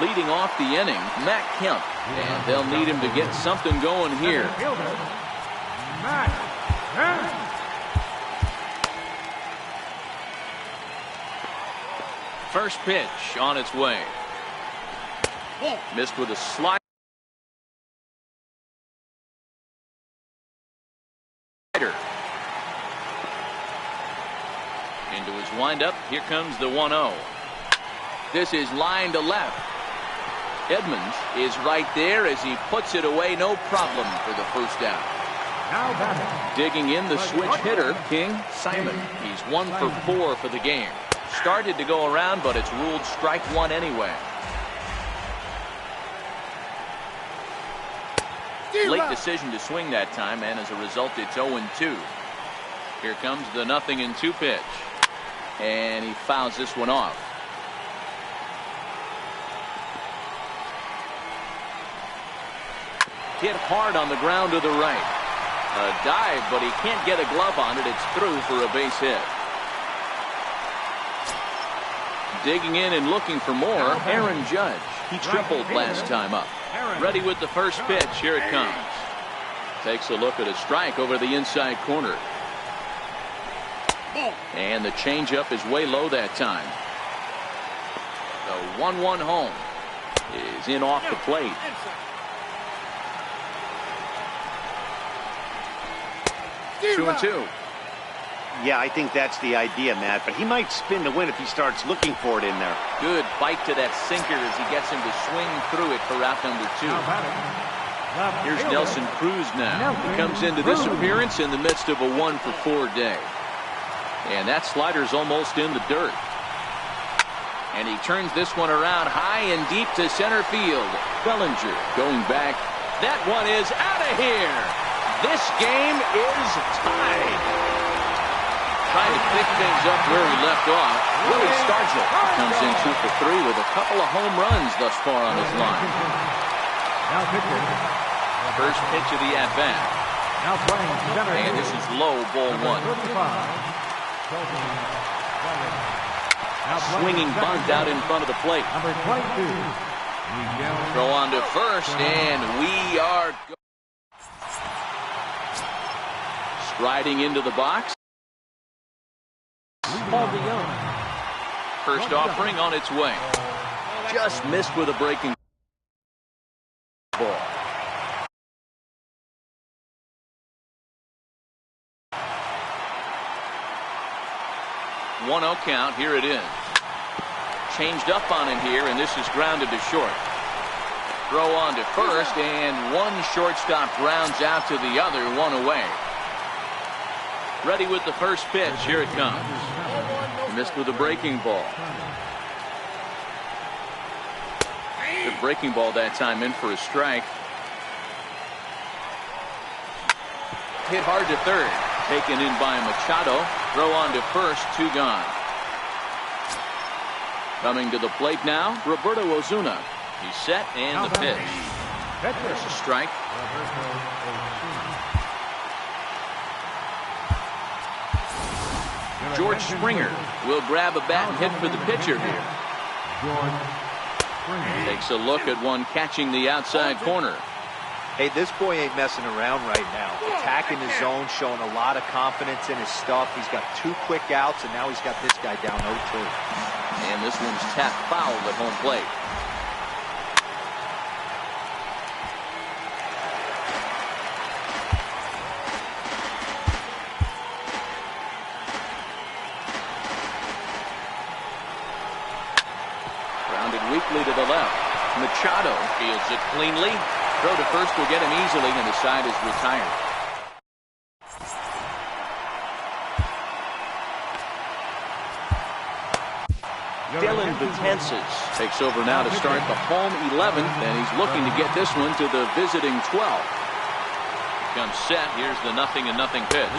Leading off the inning, Matt Kemp. And they'll need him to get something going here. Matt Kemp. First pitch on its way. Missed with a slide. Into his windup. Here comes the 1-0. This is line to left. Edmonds is right there as he puts it away. No problem for the first out. Now batting. Digging in the switch hitter, King Simon. He's 1 for 4 for the game. Started to go around, but it's ruled strike 1 anyway. Late decision to swing that time, and as a result, it's 0-2. Here comes the 0-2 pitch. And he fouls this one off. Hit hard on the ground to the right. A dive, but he can't get a glove on it. It's through for a base hit. Digging in and looking for more, Aaron Judge. He tripled last time up. Ready with the first pitch. Here it comes. Takes a look at a strike over the inside corner. And the changeup is way low that time. The 1-1 home is in off the plate. Two and two. Yeah, I think that's the idea, Matt, but he might spin to win if he starts looking for it in there. Good bite to that sinker as he gets him to swing through it for out number 2. Here's Nelson Cruz now. He comes into this appearance in the midst of a 1-for-4 day. And that slider's almost in the dirt. And he turns this one around high and deep to center field. Bellinger going back. That one is out of here. This game is tied. Trying to pick things up where he left off. Willie Stargell comes in 2 for 3 with a couple of home runs thus far on his line. First pitch of the at-bat. And this is low, ball 1. Swinging bunt out in front of the plate. Throw on to first, and we are striding into the box. First offering on its way. Just missed with a breaking ball. 1-0 count. Here it is. Changed up on him here, and this is grounded to short. Throw on to first, and one shortstop rounds out to the other, one away. Ready with the first pitch. Here it comes. Missed with a breaking ball. The breaking ball that time in for a strike. Hit hard to third. Taken in by Machado. Throw on to first. 2 gone. Coming to the plate now, Roberto Osuna. He's set and the pitch. There's a strike. George Springer will grab a bat and hit for the pitcher here. Takes a look at one catching the outside corner. Hey, this boy ain't messing around right now. Attacking his zone, showing a lot of confidence in his stuff. He's got 2 quick outs, and now he's got this guy down 0-2. And this one's tapped foul at home plate. Grounded weakly to the left. Machado fields it cleanly. Throw to first will get him easily, and the side is retired. Dylan Betances takes over now to start the home 11th, and he's looking to get this one to the visiting 12th. Comes set. Here's the 0-0 pitch.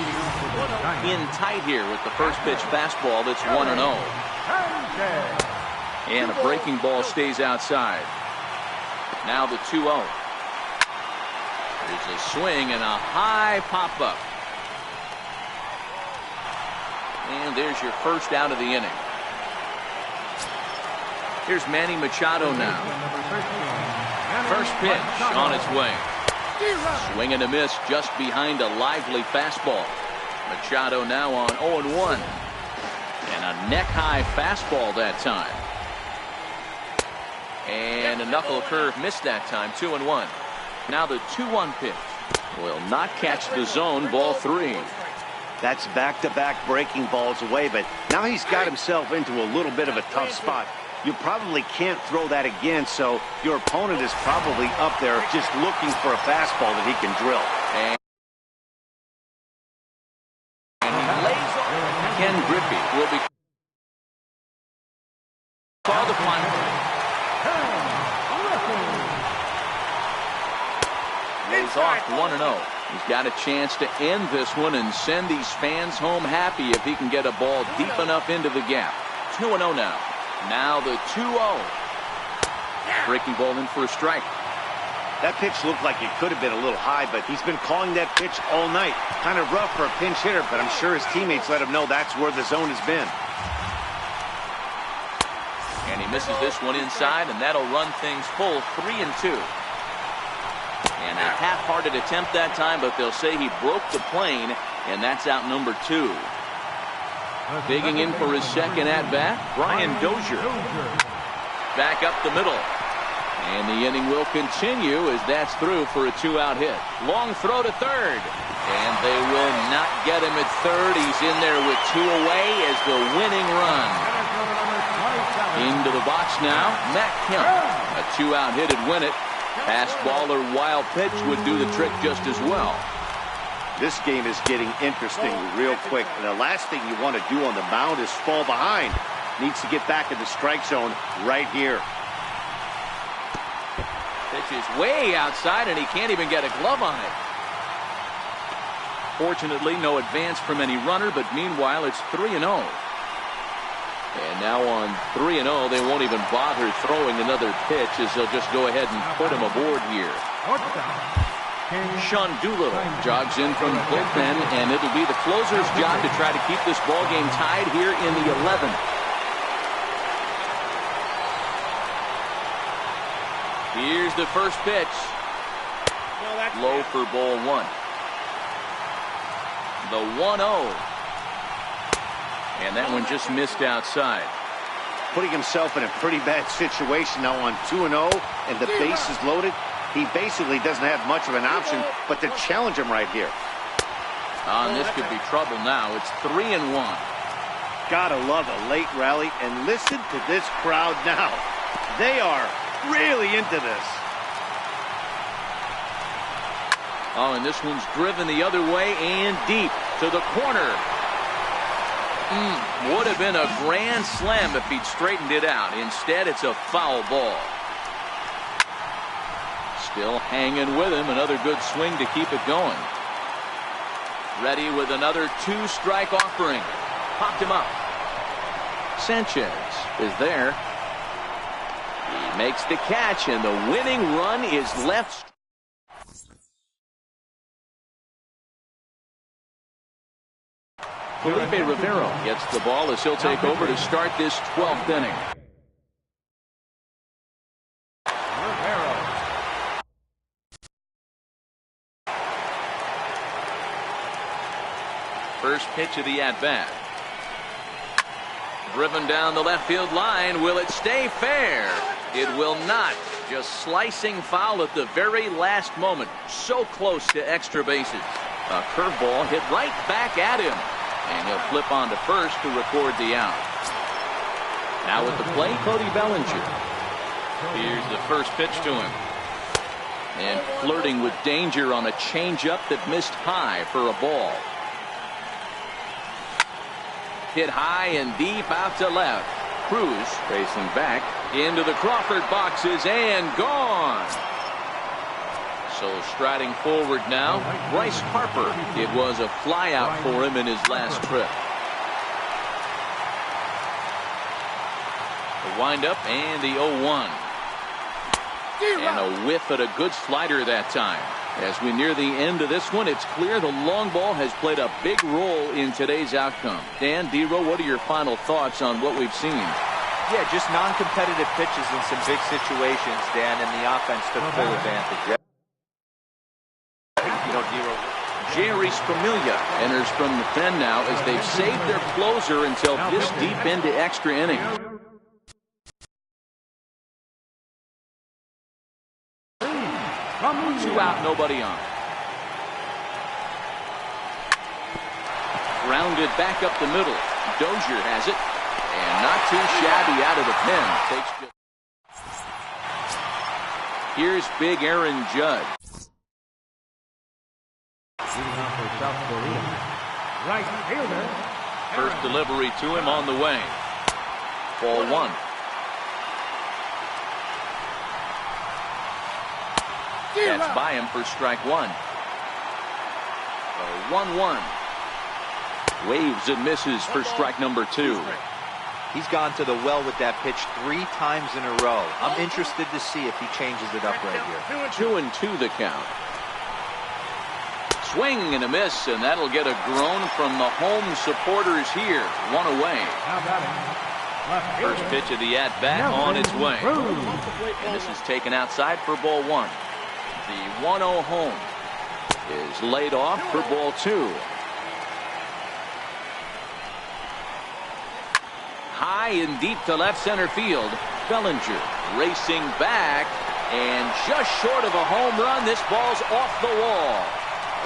In tight here with the first pitch fastball that's 1-0. And a breaking ball stays outside. Now the 2-0. There's a swing and a high pop-up. And there's your first out of the inning. Here's Manny Machado now. First pitch on its way. Swing and a miss just behind a lively fastball. Machado now on 0-1. And a neck-high fastball that time. And a knuckle curve missed that time, 2-1. Now the 2-1 pitch will not catch the zone, ball 3. That's back-to-back breaking balls away, but now he's got himself into a little bit of a tough spot. You probably can't throw that again, so your opponent is probably up there just looking for a fastball that he can drill. And he lays off. Ken Griffey will be called the final. Lays off 1-0. He's got a chance to end this one and send these fans home happy if he can get a ball deep enough into the gap. 2-0 now. Now the 2-0. Breaking ball in for a strike. That pitch looked like it could have been a little high, but he's been calling that pitch all night. Kind of rough for a pinch hitter, but I'm sure his teammates let him know that's where the zone has been. And he misses this one inside, and that'll run things full 3-2. And a half-hearted attempt that time, but they'll say he broke the plane, and that's out number 2. Digging in for his second at-bat, Brian Dozier. back up the middle. And the inning will continue as that's through for a 2-out hit. Long throw to third. And they will not get him at third. He's in there with 2 away as the winning run. Into the box now, Matt Kemp. A 2-out hit would win it. Fastball or wild pitch would do the trick just as well. This game is getting interesting real quick. And the last thing you want to do on the mound is fall behind. Needs to get back in the strike zone right here. Pitch is way outside, and he can't even get a glove on it. Fortunately, no advance from any runner, but meanwhile, it's 3-0. And now on 3-0, they won't even bother throwing another pitch as they'll just go ahead and put him aboard here. Sean Doolittle jogs in from the bullpen, and it'll be the closer's job to try to keep this ball game tied here in the 11th. Here's the first pitch. Low for ball 1. The 1-0. And that one just missed outside. Putting himself in a pretty bad situation now on 2-0, and the base is loaded. He basically doesn't have much of an option but to challenge him right here. This could be trouble now. It's 3-1. Gotta love a late rally, and listen to this crowd now. They are really into this. Oh, and this one's driven the other way and deep to the corner. Would have been a grand slam if he'd straightened it out. Instead, it's a foul ball. Still hanging with him. Another good swing to keep it going. Ready with another 2-strike offering. Popped him up. Sanchez is there. He makes the catch, and the winning run is left. Felipe Rivero gets the ball as he'll take over to start this 12th inning. First pitch of the at-bat. Driven down the left field line. Will it stay fair? It will not. Just slicing foul at the very last moment. So close to extra bases. A curveball hit right back at him. And he'll flip on to first to record the out. Now at the plate, Cody Bellinger. Here's the first pitch to him. And flirting with danger on a changeup that missed high for a ball. Hit high and deep out to left. Cruz racing back into the Crawford boxes and gone. So striding forward now, Bryce Harper. It was a flyout for him in his last trip. The windup and the 0-1. And a whiff at a good slider that time. As we near the end of this one, it's clear the long ball has played a big role in today's outcome. Dan, D-Row, what are your final thoughts on what we've seen? Yeah, just non-competitive pitches in some big situations, Dan, and the offense took full advantage. Jerry Spamilia enters from the pen now as they've saved their closer until this deep into extra innings. Two out, nobody on. Grounded back up the middle. Dozier has it. And not too shabby out of the pen. Here's big Aaron Judge. Right fielder. First delivery to him on the way. Ball 1. That's by him for strike 1. The 1-1. Waves and misses for strike number 2. He's gone to the well with that pitch 3 times in a row. I'm interested to see if he changes it up right here. 2-2 the count. Swing and a miss, and that'll get a groan from the home supporters here. 1 away. First pitch of the at-bat on its way. And this is taken outside for ball 1. The 1-0 home is laid off for ball 2. High and deep to left center field. Bellinger racing back, and just short of a home run. This ball's off the wall.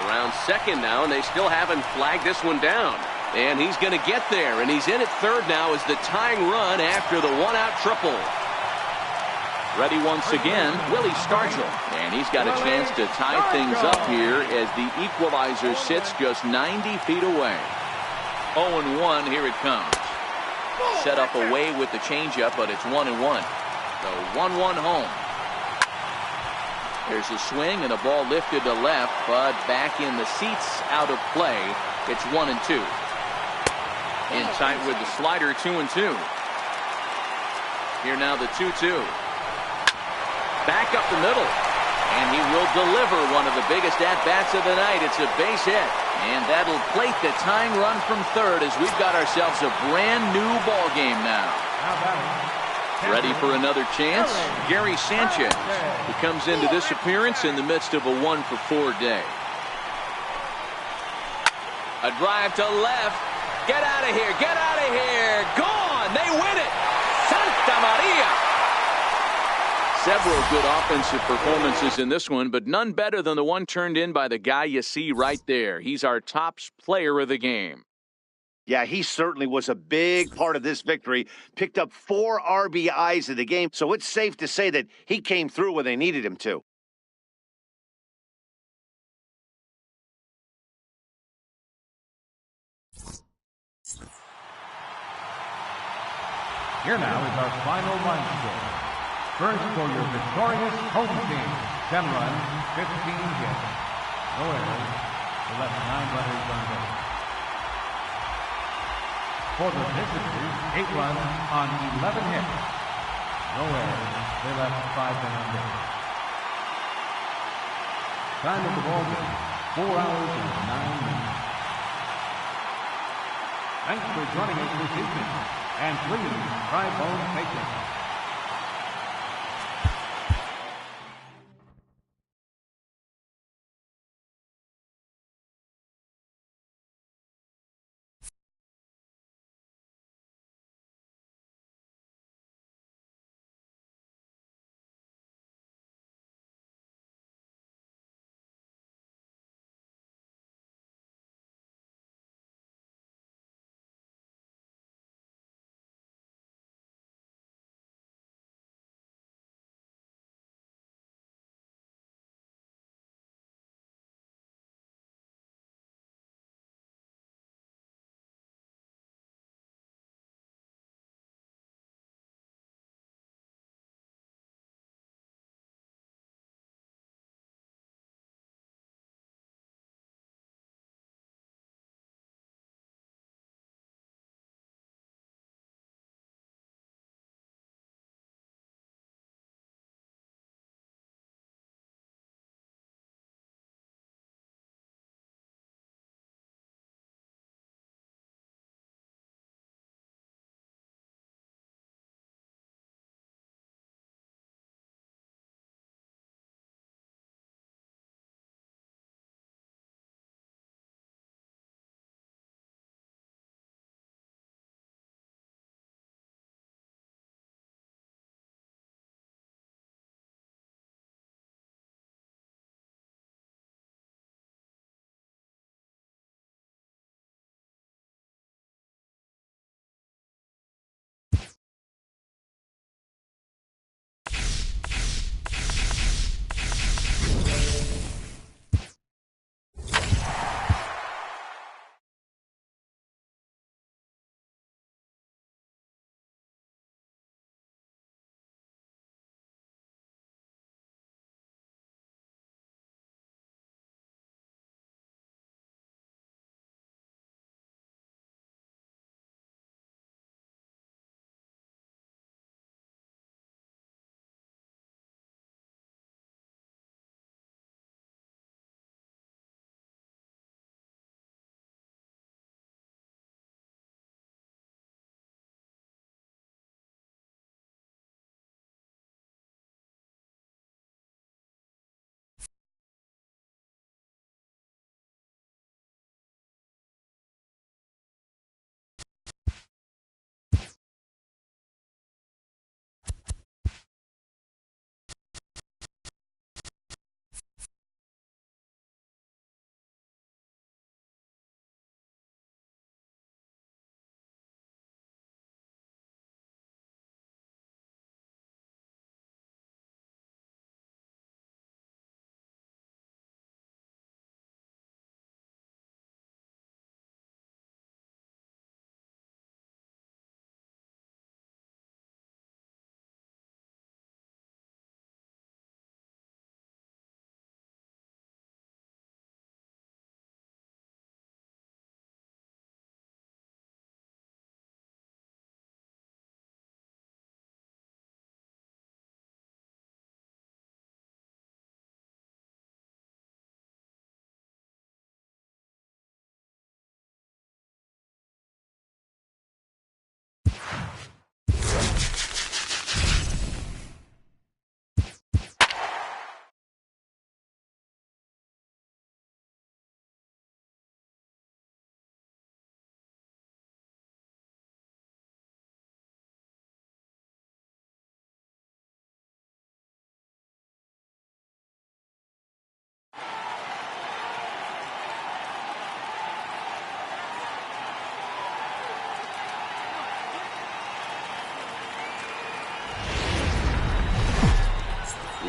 Around second now, and they still haven't flagged this one down. And he's going to get there, and he's in at third now as the tying run after the one-out triple. Ready once again, Willie Stargell. And he's got a chance to tie things up here as the equalizer sits just 90 feet away. 0-1, here it comes. Set up away with the changeup, but it's 1-1. So 1-1 home. There's a swing and a ball lifted to left, but back in the seats, out of play. It's 1-2. In tight with the slider, 2-2. Here now the 2-2. Back up the middle. And he will deliver one of the biggest at-bats of the night. It's a base hit. And that'll plate the tying run from third as we've got ourselves a brand new ball game now. Ready for another chance? Gary Sanchez, who comes into this appearance in the midst of a 1-for-4 day. A drive to left. Get out of here. Get out of here. Gone. They win it. Santa Maria. Several good offensive performances in this one, but none better than the one turned in by the guy you see right there. He's our top player of the game. Yeah, he certainly was a big part of this victory. Picked up 4 RBIs in the game, so it's safe to say that he came through when they needed him to. Here now is our final line score. First for your victorious home team, 10 runs, 15 hits, no errors. They left 9 runners on base. For the visitors, 8 runs on 11 hits, no errors. They left 5 men on base. Time of the ball game, 4 hours and 9 minutes. Thanks for joining us this evening, and please try bone taking.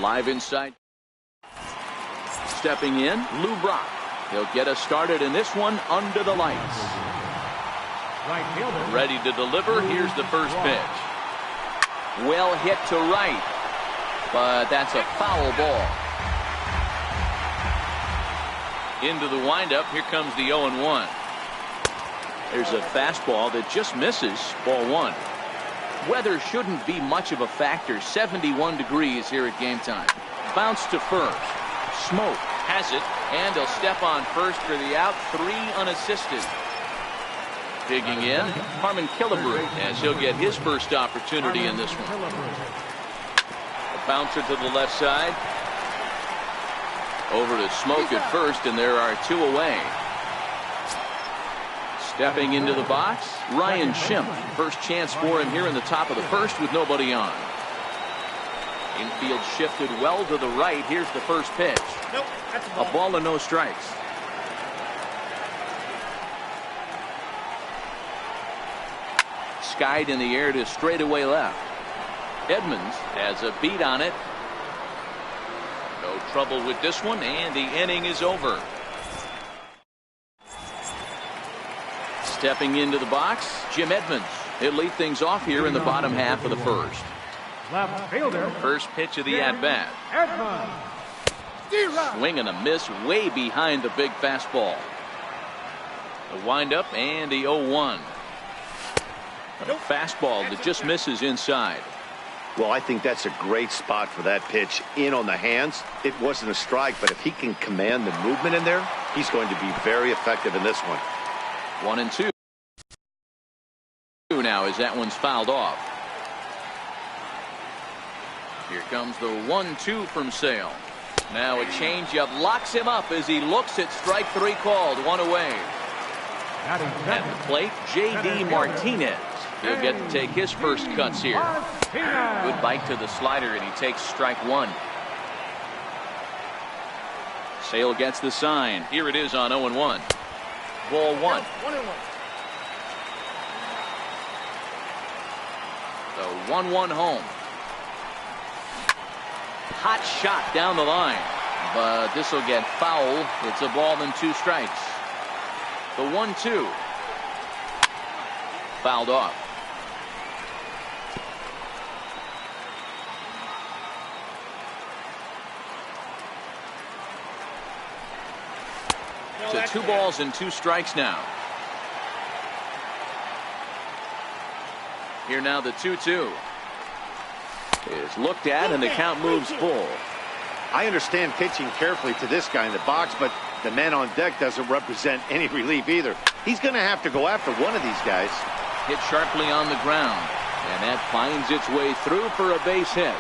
Live inside. Stepping in, Lou Brock. He'll get us started in this one under the lights. Right fielder. Ready to deliver. Here's the first pitch. Well hit to right, but that's a foul ball. Into the windup. Here comes the 0-1. There's a fastball that just misses. Ball one. Weather shouldn't be much of a factor. 71 degrees here at game time. Bounce to first. Smoke has it, and he'll step on first for the out. 3 unassisted. Digging in, Harmon Killebrew, as he'll get his first opportunity in this one. A bouncer to the left side. Over to Smoke at first, and there are 2 away. Stepping into the box, Ryan Schimpf. First chance for him here in the top of the first with nobody on. Infield shifted well to the right. Here's the first pitch. Nope, that's A ball and no strikes. Skied in the air to straightaway left. Edmonds has a beat on it. No trouble with this one, and the inning is over. Stepping into the box, Jim Edmonds. He'll lead things off here in the bottom half of the first. Left fielder. First pitch of the at-bat. Edmonds. Swing and a miss way behind the big fastball. The windup and the 0-1. A fastball that just misses inside. Well, I think that's a great spot for that pitch. In on the hands. It wasn't a strike, but if he can command the movement in there, he's going to be very effective in this one. 1-2 now as that one's fouled off. Here comes the 1-2 from Sale. Now a changeup locks him up as he looks at strike 3 called. 1 away. At the plate, J.D. Martinez. He'll get to take his first cuts here. Good bite to the slider, and he takes strike 1. Sale gets the sign. Here it is on 0-1. Ball 1. 1-1. The 1-1 home. Hot shot down the line, but this will get foul. It's a ball and 2 strikes. The 1-2 fouled off. To 2 balls and 2 strikes now. Here now the 2-2 is looked at, and the count moves full. I understand pitching carefully to this guy in the box, but the man on deck doesn't represent any relief either. He's going to have to go after one of these guys. Hit sharply on the ground, and that finds its way through for a base hit.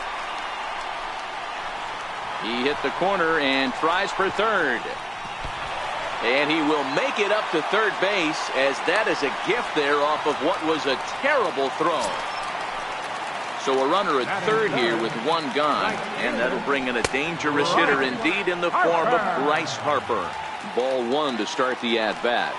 He hit the corner and tries for third. And he will make it up to third base, as that is a gift there off of what was a terrible throw. So a runner at third here with 1 gone, and that'll bring in a dangerous hitter indeed in the form of Bryce Harper. Ball 1 to start the at-bat.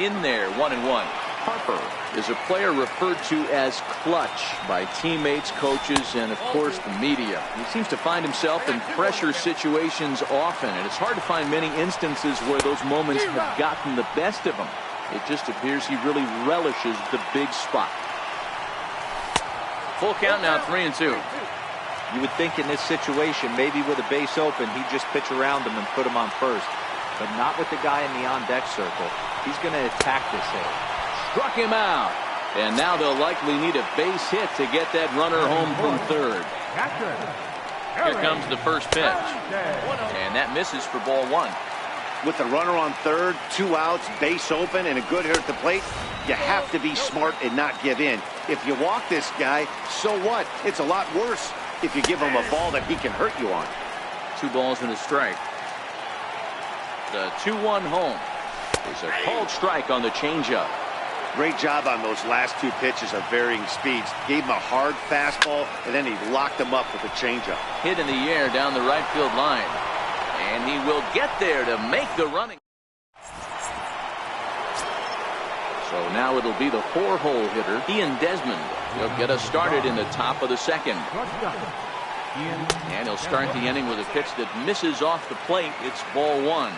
In there, 1-1. Harper is a player referred to as clutch by teammates, coaches, and of course the media. He seems to find himself in pressure situations often, and it's hard to find many instances where those moments have gotten the best of him. It just appears he really relishes the big spot. Full count now, 3-2. You would think in this situation, maybe with a base open, he'd just pitch around him and put him on first. But not with the guy in the on-deck circle. He's going to attack this hit. Struck him out. And now they'll likely need a base hit to get that runner home from third. Here comes the first pitch. And that misses for ball 1. With the runner on third, 2 outs, base open, and a good hitter at the plate, you have to be smart and not give in. If you walk this guy, so what? It's a lot worse if you give him a ball that he can hurt you on. 2 balls and a strike. The 2-1 home is a called strike on the changeup. Great job on those last 2 pitches of varying speeds. Gave him a hard fastball, and then he locked him up with a changeup. Hit in the air down the right field line. And he will get there to make the running. So now it'll be the 4-hole hitter, Ian Desmond. He'll get us started in the top of the second. And he'll start the inning with a pitch that misses off the plate. It's ball one.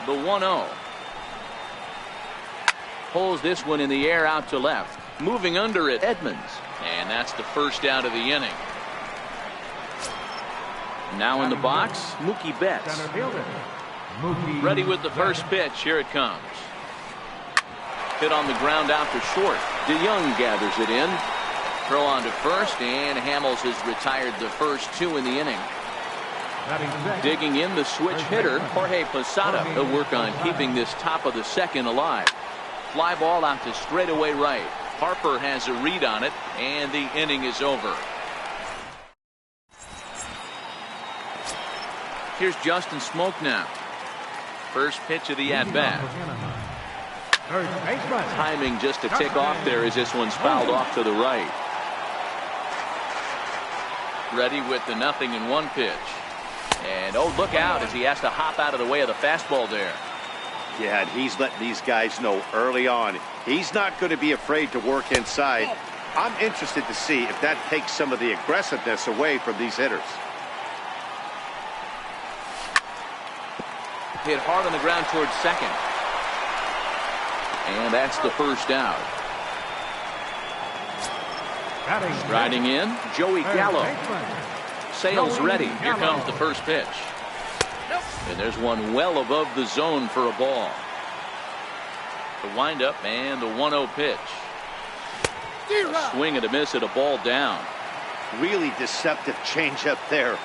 The 1-0. Pulls this one in the air out to left. Moving under it, Edmonds. And that's the first out of the inning. Now in the box, Mookie Betts. Ready with the first pitch. Here it comes. Hit on the ground out to short. DeYoung gathers it in. Throw on to first, and Hamels has retired the first two in the inning. Digging in the switch hitter, Jorge Posada. He'll work on keeping this top of the second alive. Fly ball out to straightaway right. Harper has a read on it, and the inning is over. Here's Justin Smoke now. First pitch of the at-bat. Timing just a tick off there as this one's fouled off to the right. Ready with the 0-1 pitch. And oh, look out as he has to hop out of the way of the fastball there. Yeah, and he's letting these guys know early on he's not going to be afraid to work inside. I'm interested to see if that takes some of the aggressiveness away from these hitters. Hit hard on the ground towards second. And that's the first out. Riding in, Joey Gallo. Sales ready. Here comes the first pitch. And there's one well above the zone for a ball. The windup and the 1-0 pitch. A swing and a miss at a ball down. Really deceptive changeup there.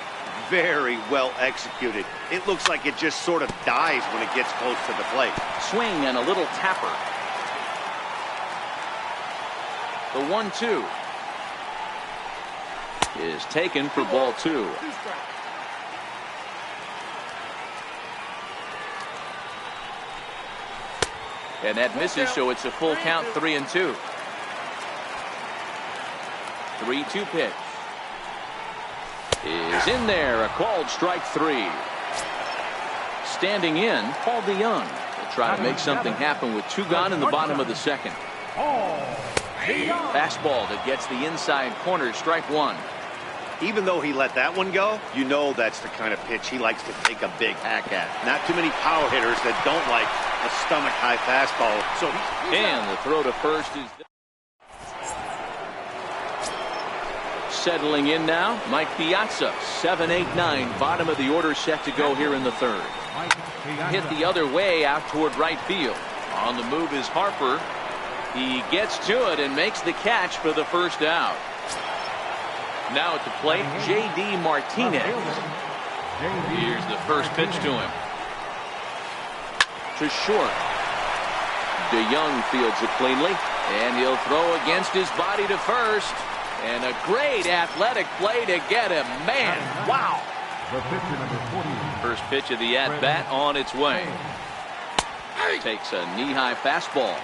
Very well executed. It looks like it just sort of dies when it gets close to the plate. Swing and a little tapper. The 1-2 is taken for ball two. And that misses, so it's a full count, 3-2. 3-2 pitch is in there, a called strike three. Standing in, Paul DeYoung will try to make something happen with two gone in the bottom of the second. Fastball that gets the inside corner, strike one. Even though he let that one go, you know that's the kind of pitch he likes to take a big hack at. Not too many power hitters that don't like a stomach high fastball. So and the throw to first is settling in now, Mike Piazza. 7-8-9, bottom of the order set to go here in the third. Hit the other way out toward right field. On the move is Harper. He gets to it and makes the catch for the first out. Now at the plate, J.D. Martinez. Here's the first pitch to him. To short. DeYoung fields it cleanly, and he'll throw against his body to first. And a great athletic play to get him. Man, wow. First pitch of the at-bat on its way. Takes a knee-high fastball.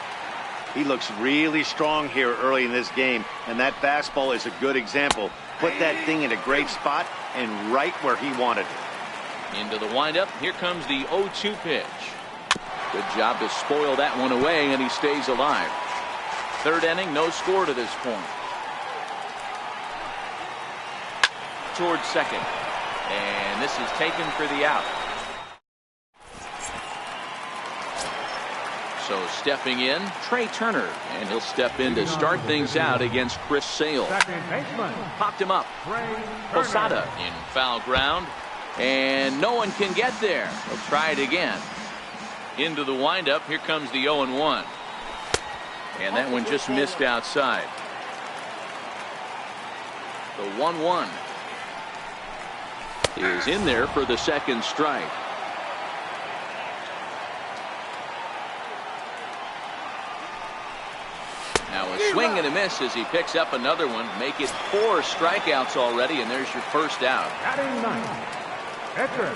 He looks really strong here early in this game, and that fastball is a good example. Put that thing in a great spot and right where he wanted it. Into the windup. Here comes the 0-2 pitch. Good job to spoil that one away, and he stays alive. Third inning, no score to this point. Towards second. And this is taken for the out. So stepping in, Trey Turner, and he'll step in to start things out against Chris Sale. Popped him up. Posada in foul ground, and no one can get there. He'll try it again. Into the windup. Here comes the 0-1, and that one just missed outside. The 1-1 is in there for the second strike. Now a swing and a miss as he picks up another one. Make it 4 strikeouts already, and there's your first out. Batting ninth, pitcher,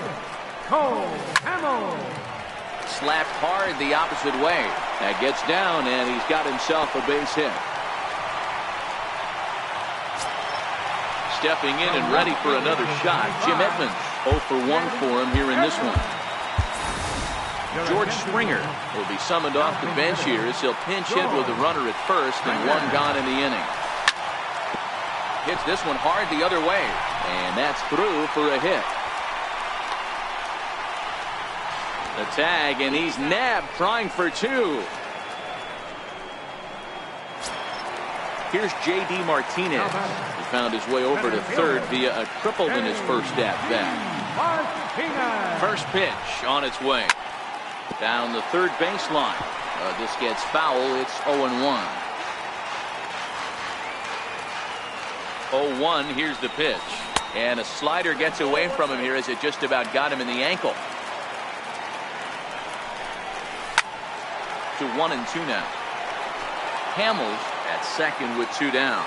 Cole Hamels. Slapped hard the opposite way. That gets down, and he's got himself a base hit. Stepping in and ready for another shot, Jim Edmonds. 0 for 1 for him here in this one. George Springer will be summoned off the bench here as he'll pinch hit with a runner at first and 1 gone in the inning. Hits this one hard the other way. And that's through for a hit. The tag, and he's nabbed trying for two. Here's J.D. Martinez. He found his way over to third via a triple in his first at-bat. First pitch on its way. Down the third baseline. This gets foul. It's 0-1. 0-1. Here's the pitch. And a slider gets away from him here as it just about got him in the ankle. To 1-2 now. Hamels at second with two down.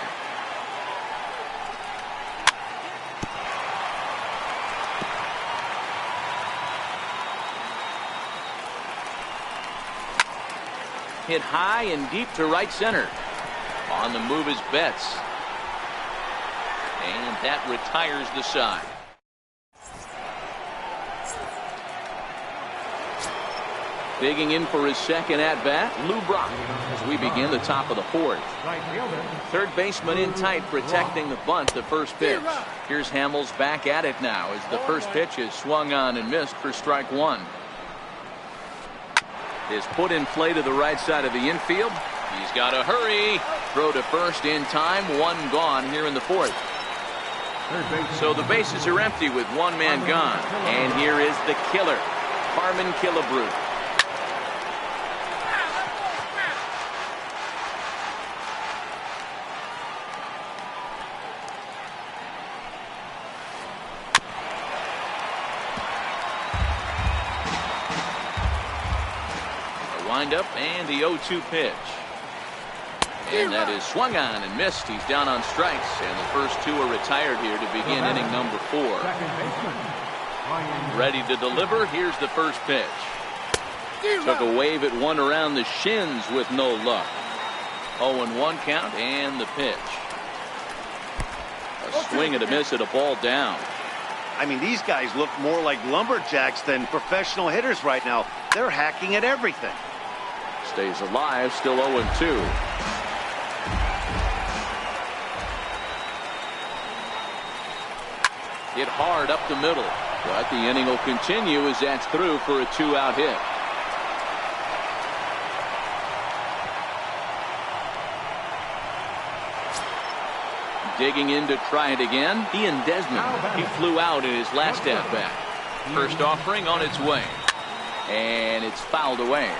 Hit high and deep to right center. On the move is Betts. And that retires the side. Digging in for his second at-bat, Lou Brock, as we begin the top of the fourth. Third baseman in tight, protecting the bunt, the first pitch. Here's Hamels back at it now as the first pitch is swung on and missed for strike one. Is put in play to the right side of the infield. He's got to hurry. Throw to first in time. One gone here in the fourth. So the bases are empty with one man gone. And here is the killer, Harmon Killebrew. Up and the 0-2 pitch. And that is swung on and missed. He's down on strikes, and the first two are retired here to begin inning number 4. Ready to deliver. Here's the first pitch. Took a wave at one around the shins with no luck. 0-1 count and the pitch. A swing and a miss at a ball down. I mean, these guys look more like lumberjacks than professional hitters right now. They're hacking at everything. Stays alive, still 0-2. Hit hard up the middle, but the inning will continue as that's through for a 2-out hit. Digging in to try it again, Ian Desmond. He flew out in his last at-bat. First offering on its way, and it's fouled away.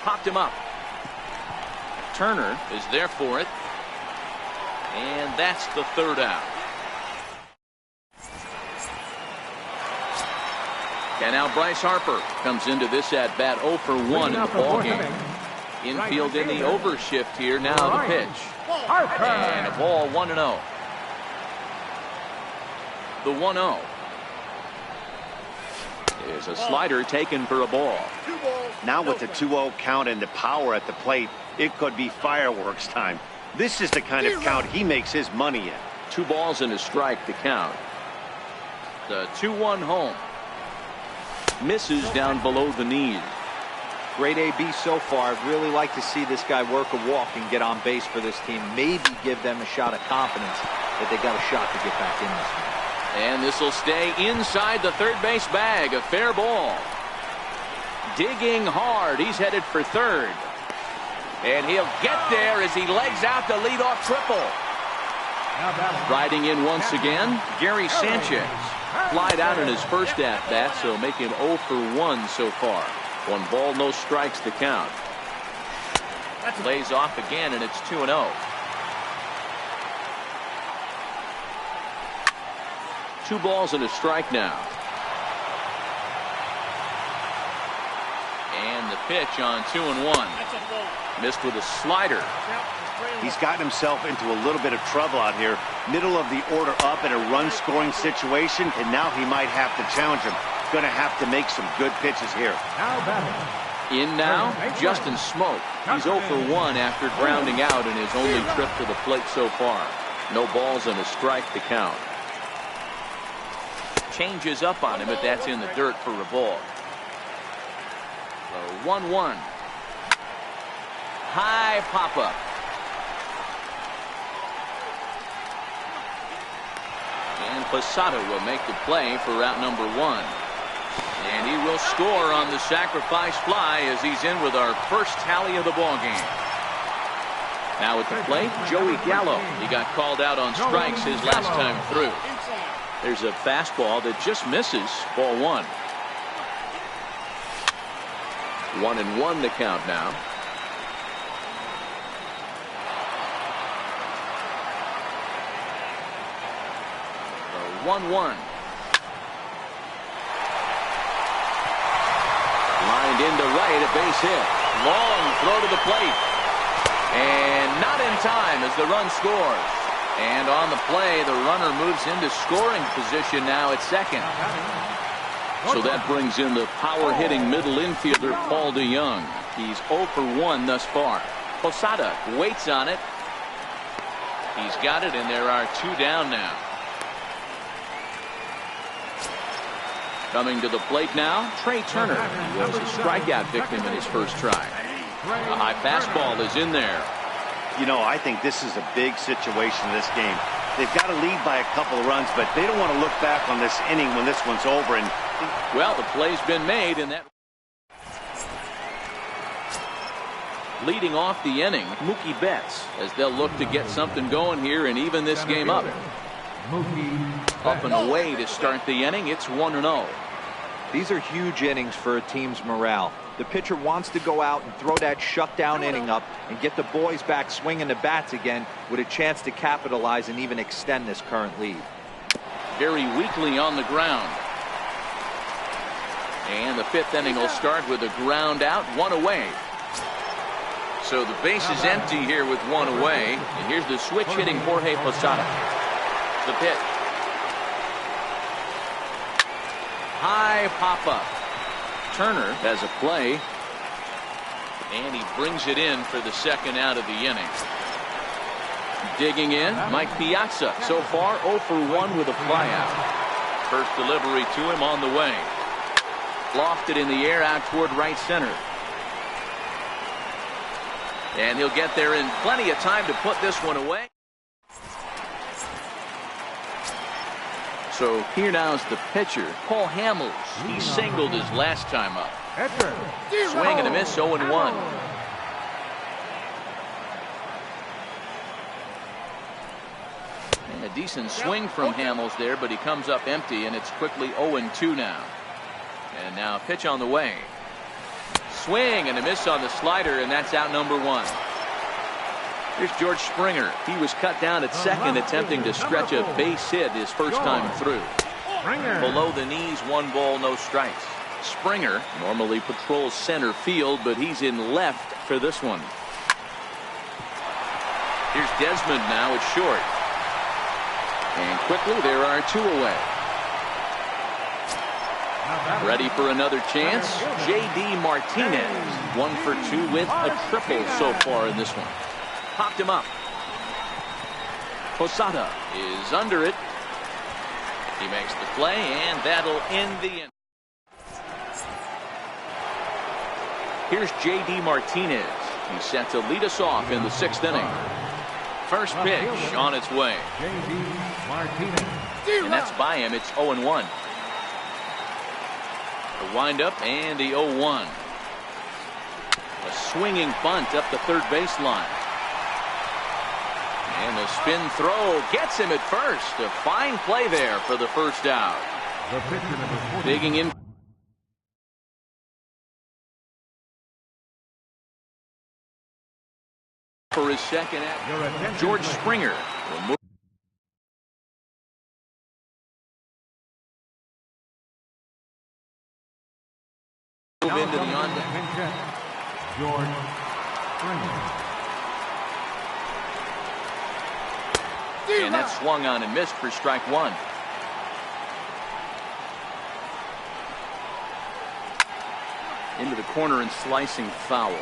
Popped him up. Turner is there for it. And that's the third out. And now Bryce Harper comes into this at bat 0 for 1 in the ballgame. Infield in the overshift here. Now the pitch. And a ball 1-0. The 1-0 is a slider taken for a ball. Now with the 2-0 count and the power at the plate, it could be fireworks time. This is the kind of count he makes his money in. 2 balls and a strike to count. The 2-1 home. Misses down below the knees. Great AB so far. I'd really like to see this guy work a walk and get on base for this team. Maybe give them a shot of confidence that they got a shot to get back in this one. And this will stay inside the third base bag. A fair ball. Digging hard. He's headed for third. And he'll get there as he legs out the leadoff triple. Riding in once again, Gary Sanchez. Flied out in his first at-bat, so make him 0 for 1 so far. 1 ball, no strikes to count. Lays off again, and it's 2-0. 2 balls and a strike now. And the pitch on 2-1. Missed with a slider. He's gotten himself into a little bit of trouble out here. Middle of the order up in a run-scoring situation, and now he might have to challenge him. Going to have to make some good pitches here. In now, Justin Smoke. He's 0 for 1 after grounding out in his only trip to the plate so far. No balls and a strike to count. Changes up on him, but that's in the dirt for a ball. 1-1. High pop-up. And Posada will make the play for out number 1. And he will score on the sacrifice fly as he's in with our first tally of the ball game. Now at the plate, Joey Gallo. He got called out on strikes his last time through. There's a fastball that just misses. Ball 1. 1-1 the count now. The 1-1. Lined into right, a base hit. Long throw to the plate. And not in time as the run scores. And on the play, the runner moves into scoring position now at second. So that brings in the power-hitting middle infielder, Paul DeYoung. He's 0 for 1 thus far. Posada waits on it. He's got it, and there are 2 down now. Coming to the plate now, Trey Turner. He was a strikeout victim in his first try. A high fastball is in there. You know, I think this is a big situation in this game. They've got to lead by a couple of runs, but they don't want to look back on this inning when this one's over. And well, the play's been made, and that leading off the inning, Mookie Betts, as they'll look to get something going here and even this game up. Up and away to start the inning. It's 1-0. These are huge innings for a team's morale. The pitcher wants to go out and throw that shutdown inning up and get the boys back swinging the bats again with a chance to capitalize and even extend this current lead. Very weakly on the ground. And the 5th inning will start with a ground out, 1 away. So the base is empty here with 1 away. And here's the switch hitting Jorge Posada. The pitch. High pop-up. Turner has a play. And he brings it in for the second out of the inning. Digging in, Mike Piazza. So far 0 for 1 with a flyout. First delivery to him on the way. Lofted in the air out toward right center. And he'll get there in plenty of time to put this one away. So here now is the pitcher, Paul Hamels. He singled his last time up. Swing and a miss, 0-1. And a decent swing from Hamels there, but he comes up empty, and it's quickly 0-2 now. And now pitch on the way. Swing and a miss on the slider, and that's out number 1. Here's George Springer. He was cut down at second, attempting to stretch a base hit his first time through. Below the knees, 1 ball, no strikes. Springer normally patrols center field, but he's in left for this one. Here's Desmond now at short. And quickly there are 2 away. Ready for another chance? J.D. Martinez. 1 for 2 with a triple so far in this one. Popped him up. Posada is under it. He makes the play, and that'll end the inning. Here's J.D. Martinez. He's set to lead us off in the 6th inning. First pitch on its way. And that's by him. It's 0-1. The windup and the 0-1. A swinging bunt up the third baseline. And the spin throw gets him at first. A fine play there for the first out. Digging in for his second out. George Springer will move into the on-deck. George Springer. And that swung on and missed for strike 1. Into the corner and slicing foul.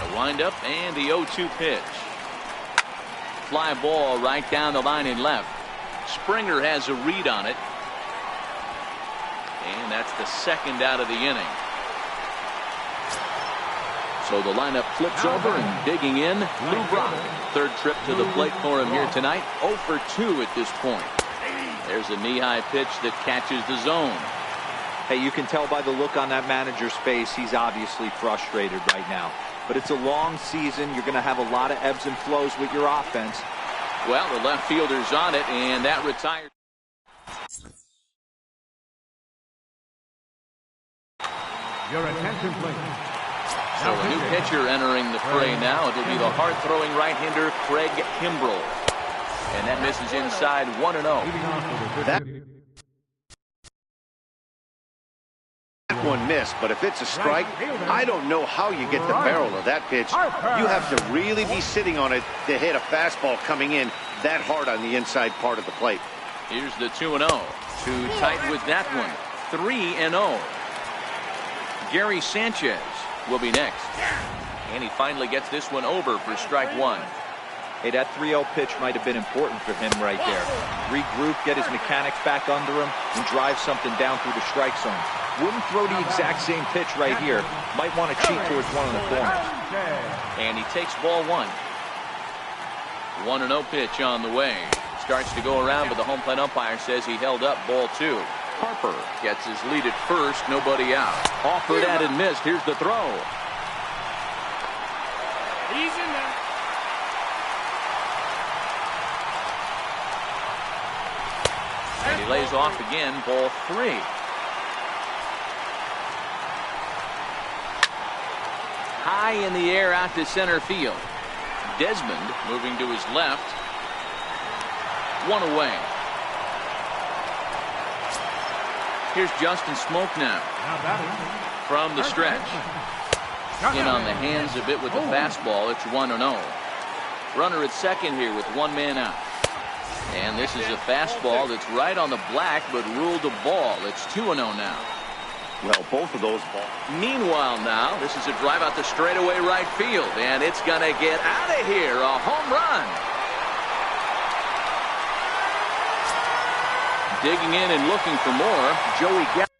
The windup and the 0-2 pitch. Fly ball right down the line and left. Springer has a read on it. And that's the second out of the inning. So the lineup flips over and digging in, Lou Brock. Third trip to the plate for him here tonight. 0 for 2 at this point. There's a knee-high pitch that catches the zone. Hey, you can tell by the look on that manager's face, he's obviously frustrated right now. But it's a long season. You're going to have a lot of ebbs and flows with your offense. Well, the left fielder's on it, and that retires. Your attention, please. So a new pitcher entering the fray now. It'll be the hard-throwing right-hander Craig Kimbrell. And that misses inside 1-0. That one missed, but if it's a strike, I don't know how you get the barrel of that pitch. You have to really be sitting on it to hit a fastball coming in that hard on the inside part of the plate. Here's the 2-0. Too tight with that one. 3-0. Gary Sanchez will be next. And he finally gets this one over for strike one. Hey, that 3-0 pitch might have been important for him right there. Regroup, get his mechanics back under him, and drive something down through the strike zone. Wouldn't throw the exact same pitch right here. Might want to cheat towards one of the corners. And he takes ball one. 1-0 pitch on the way. Starts to go around, but the home plate umpire says he held up ball two. Harper gets his lead at first, nobody out. Offered at and missed. Here's the throw. He's in there. And he lays off again, ball three. High in the air out to center field. Desmond moving to his left. One away. Here's Justin Smoke now. From the stretch. In on the hands a bit with the fastball. It's 1-0. Runner at second here with one man out. And this is a fastball that's right on the black but ruled a ball. It's 2-0 now. Well, both of those balls. Meanwhile now, this is a drive out the straightaway right field. And it's going to get out of here. A home run. Digging in and looking for more, Joey Gallo.